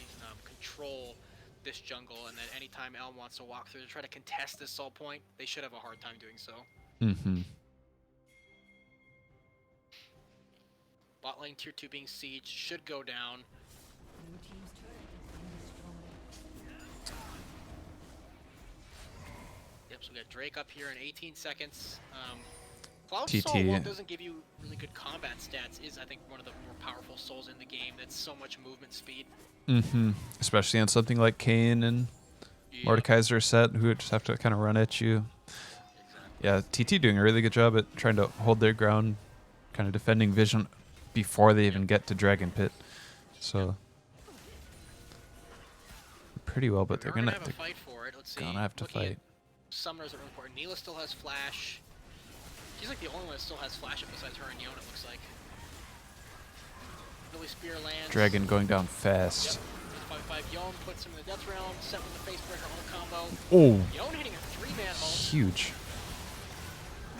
control this jungle, and then anytime ELM wants to walk through to try to contest this soul point, they should have a hard time doing so. Bot lane tier 2 being siege should go down. Yep, so we got Drake up here in 18 seconds. Cloud Soul, while it doesn't give you really good combat stats, is I think one of the more powerful souls in the game. That's so much movement speed. Especially on something like Kayn and Mordekaiser set, who just have to kind of run at you. Exactly. Yeah, TT doing a really good job at trying to hold their ground, kind of defending vision before they even get to Dragon Pit. So pretty well, but they're gonna have a fight for it. Let's see. Gonna have to fight. Summoners are really important. Neela still has flash. She's like the only one that still has flash up besides her and Yon, it looks like. Billy Spear lands. Dragon going down fast. Yep. 5-5 Yon puts him in the death realm, set with the face breaker on combo. Oh, Yon hitting a 3-man ult. huge.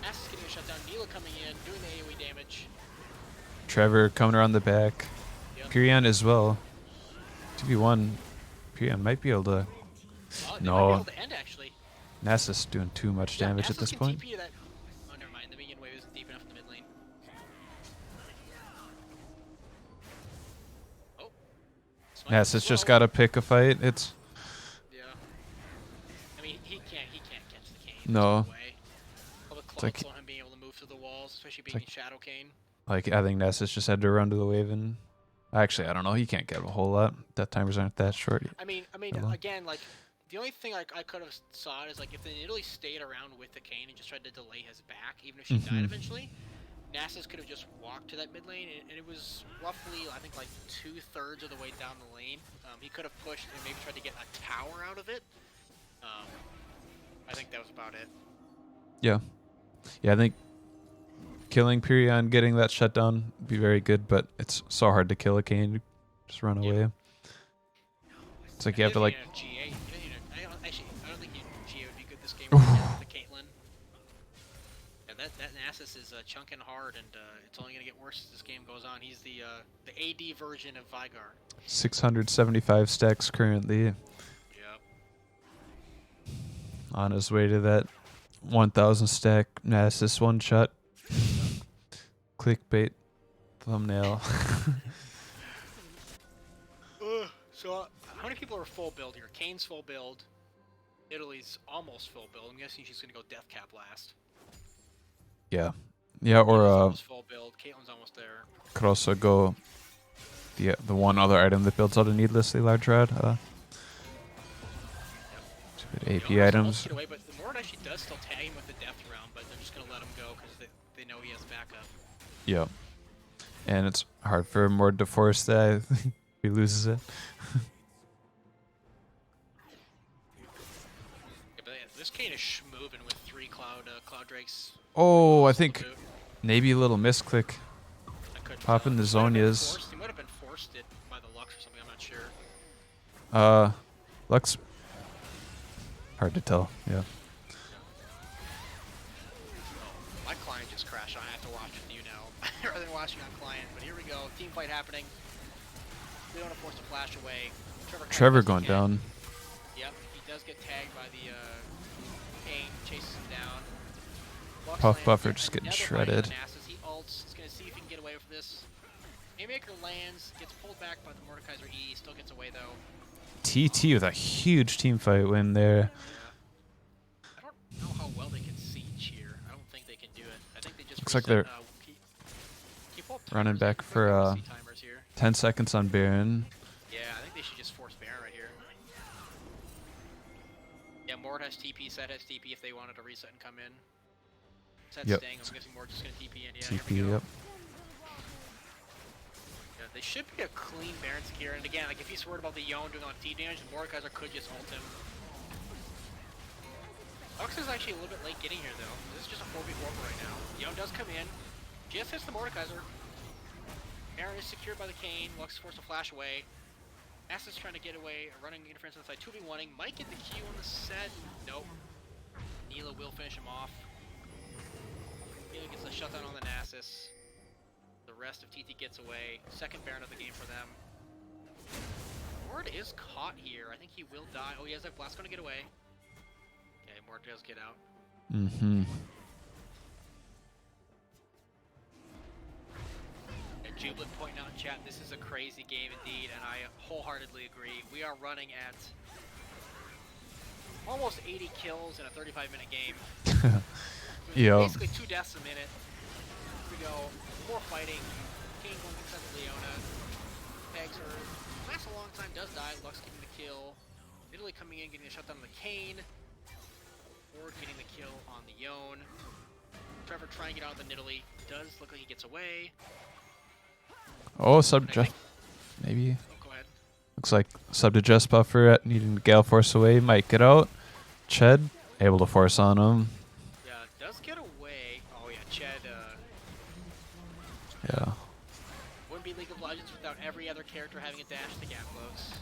Ass is getting a shutdown. Neela coming in, doing the AoE damage. Trevor coming around the back. Yep. Pyrion as well. 2v1. Pyrion might be able to. No. Might be able to end, actually. Nasus doing too much damage at this point. TP to that. Oh, never mind. The minion wave isn't deep enough in the mid lane. Oh. Nasus just got to pick a fight. It's. Yeah. I mean, he can't catch the Kane. No. All the cloaks on him being able to move through the walls, especially being Shadow Kane. Like, I think Nasus just had to run to the wave and. Actually, I don't know. He can't get a whole lot. Death timers aren't that short. I mean, again, like, the only thing I could have saw is like if they Italy stayed around with the Kane and just tried to delay his back, even if she died eventually, Nasus could have just walked to that mid lane, and it was roughly, I think, like 2/3 of the way down the lane. He could have pushed and maybe tried to get a tower out of it. I think that was about it. Yeah. Yeah, I think killing Pyrion, getting that shut down would be very good, but it's so hard to kill a Kane. Just run away. It's like you have to like... GA. I don't think GA would be good this game with the Caitlyn. Yeah, that Nasus is chunking hard, and it's only going to get worse as this game goes on. He's the AD version of Vigar. 675 stacks currently. Yep. On his way to that 1,000 stack Nasus one shot. Clickbait thumbnail. So, how many people are full build here? Kane's full build. Italy's almost full build. I'm guessing she's going to go death cap last. Yeah. Yeah, or almost full build. Caitlyn's almost there. Could also go the one other item that builds out a needlessly large rod. AP items. Get away, but the Mord actually does still tag him with the death round, but they're just going to let him go because they know he has backup. Yeah. And it's hard for Mord to force that. He loses it. Yeah, but this Kane is schmoving with 3 Cloud Drakes. Oh, I think maybe a little misclick. Popping the Zonias. He might have been forced it by the Lux or something, I'm not sure. Lux. Hard to tell, yeah. My client just crashed. I have to watch with you now, rather than watching on client. But here we go, team fight happening. We don't want to force the flash away. Trevor going down. Yep, he does get tagged by the Kane, chases him down. Puff Buffer just getting shredded. He ults. He's going to see if he can get away with this. Haymaker lands, gets pulled back by the Mordekaiser E, still gets away though. TT with a huge team fight win there. Yeah. I don't know how well they can siege here. I don't think they can do it. I think they just looks like they're running back for 10 seconds on Baron. Yeah, I think they should just force Baron right here. Yeah, Mord has TP, Set has TP if they wanted to reset and come in. Set's staying, I'm guessing Mord's just going to TP in. Yeah, TP, yep. Yeah, they should be a clean Baron secure, and again, like if he's worried about the Yone doing on T damage, Mordekaiser could just ult him. Lux is actually a little bit late getting here though. This is just a 4v4 right now. Yone does come in, just hits the Mordekaiser. Baron is secured by the Kane, Lux is forced to flash away. Nasus trying to get away, running interference on the side, 2v1ing, might get the Q on the set. Nope. Neela will finish him off. Neela gets the shutdown on the Nasus. The rest of TT gets away. Second Baron of the game for them. Mord is caught here. I think he will die. Oh, he has that blast going to get away. Okay, Mord does get out. Mm-hmm. Jubilant pointing out in chat, this is a crazy game indeed, and I wholeheartedly agree. We are running at almost 80 kills in a 35-minute game. Yeah. Basically 2 deaths a minute. Here we go. More fighting. Kane going inside the Leona. Pegs her. Lasts a long time, does die. Lux getting the kill. Italy coming in, getting a shutdown on the Kane. Ward getting the kill on the Yone. Trevor trying to get out of the Nidalee. Does look like he gets away. Oh, sub just maybe. Oh, go ahead. Looks like sub to just buffer at needing to Gale force away. Might get out. Ched able to force on him. Yeah, does get away. Oh yeah, Ched. Yeah. Wouldn't be League of Legends without every other character having a dash to gap close.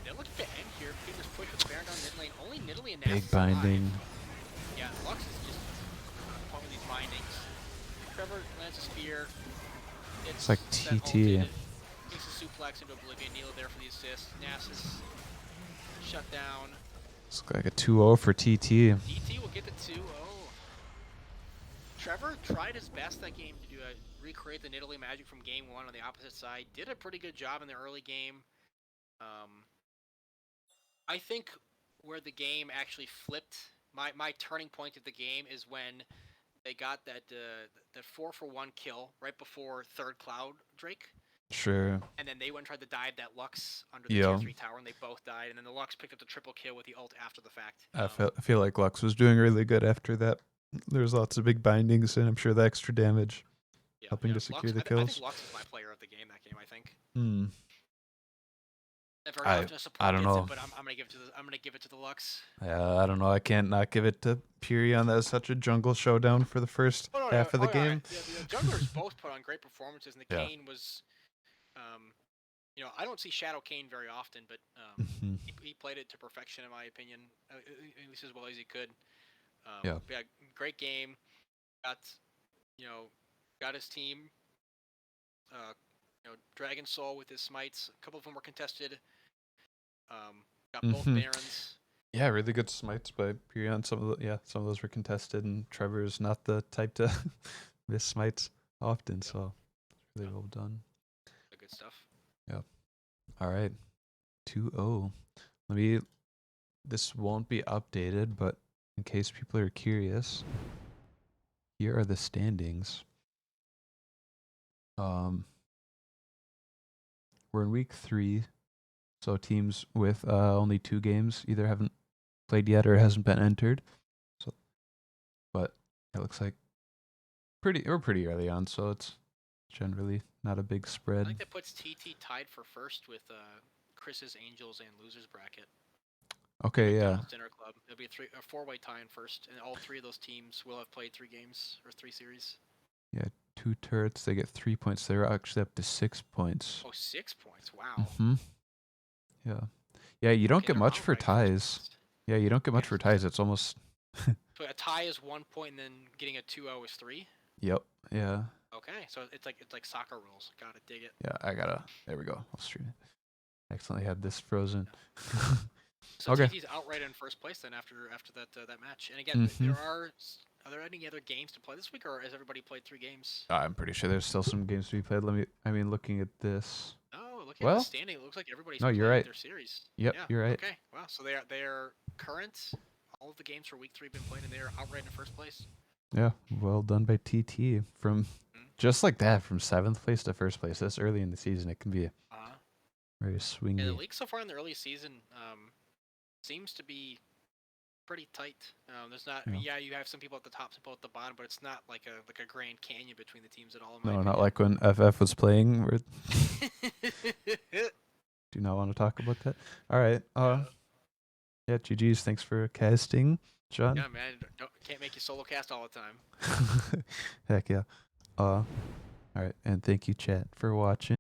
They're looking to end here. Fingers push with the Baron down mid lane. Only Nidalee and Nasus. Big binding. Yeah, Lux is just pulling these bindings. Trevor lands a spear. It's like TT. Takes a suplex into Oblivion. Neela there for the assist. Nasus shut down. It's like a 2-0 for TT. TT will get the 2-0. Trevor tried his best that game to do recreate the Nidalee magic from game 1 on the opposite side. Did a pretty good job in the early game. I think where the game actually flipped, my turning point of the game is when they got that 4-for-1 kill right before third Cloud Drake. Sure. And then they went and tried to dive that Lux under the Yeah. tier 3 tower, and they both died. And then the Lux picked up the triple kill with the ult after the fact. I feel like Lux was doing really good after that. There's lots of big bindings, and I'm sure the extra damage helping to secure Lux, the I think kills. Lux is my player of the game that game. I think. Hmm. Very often a I support don't gets know. it, but I'm gonna give it to the Lux. Yeah, I don't know. I can't not give it to Purion. That was such a jungle showdown for the first half of the game. Yeah, the junglers both put on great performances, and the Yeah. Kayn was, I don't see Shadow Kayn very often, but he played it to perfection in my opinion, at least as well as he could. Yeah. Great game. Got, got his team. Dragon Soul with his smites. A couple of them were contested. Got both Barons. Yeah, really good smites by Purion. Some of those were contested, and Trevor's not the type to miss smites often, so really well done. Good stuff. Yeah. All right. 2-0. This won't be updated, but in case people are curious, here are the standings. We're in week 3, so teams with only 2 games either haven't played yet or hasn't been entered. So, but it looks like we're pretty early on, so it's generally not a big spread. I think that puts TT tied for first with Chris's Angels and Losers bracket. Okay, McDonald's Dinner Club. It'll be a 4-way tie in first, and all 3 of those teams will have played 3 games or 3 series. Yeah, 2 turrets. They get 3 points. They're actually up to 6 points. Oh, 6 points! Wow. Yeah. Yeah, you don't get much for ties. Yeah, you don't get much for ties. It's almost. So a tie is 1 point, and then getting a 2-0 is 3. Yep. Yeah. Okay, so it's like soccer rules. Gotta dig it. Yeah, there we go. I'll stream it. Accidentally had this frozen. So okay. TT's outright in first place then after that match. And again, are there any other games to play this week, or has everybody played 3 games? I'm pretty sure there's still some games to be played. Looking at this. Oh, looking at the standing, it looks like everybody's played their series. Yep, yeah, you're right. Okay, wow. So they are current. All of the games for week 3 have been played, and they are outright in first place. Yeah, well done by TT from just like that, from 7th place to first place. This early in the season, it can be very swingy. Yeah, the league so far in the early season seems to be pretty tight. There's not. You have some people at the top, some people at the bottom, but it's not like a Grand Canyon between the teams at all. No, not like when FF was playing. Do not want to talk about that. All right. Yeah, GG's. Thanks for casting, John. Yeah, man. Can't make you solo cast all the time. Heck yeah. All right, and thank you, chat, for watching.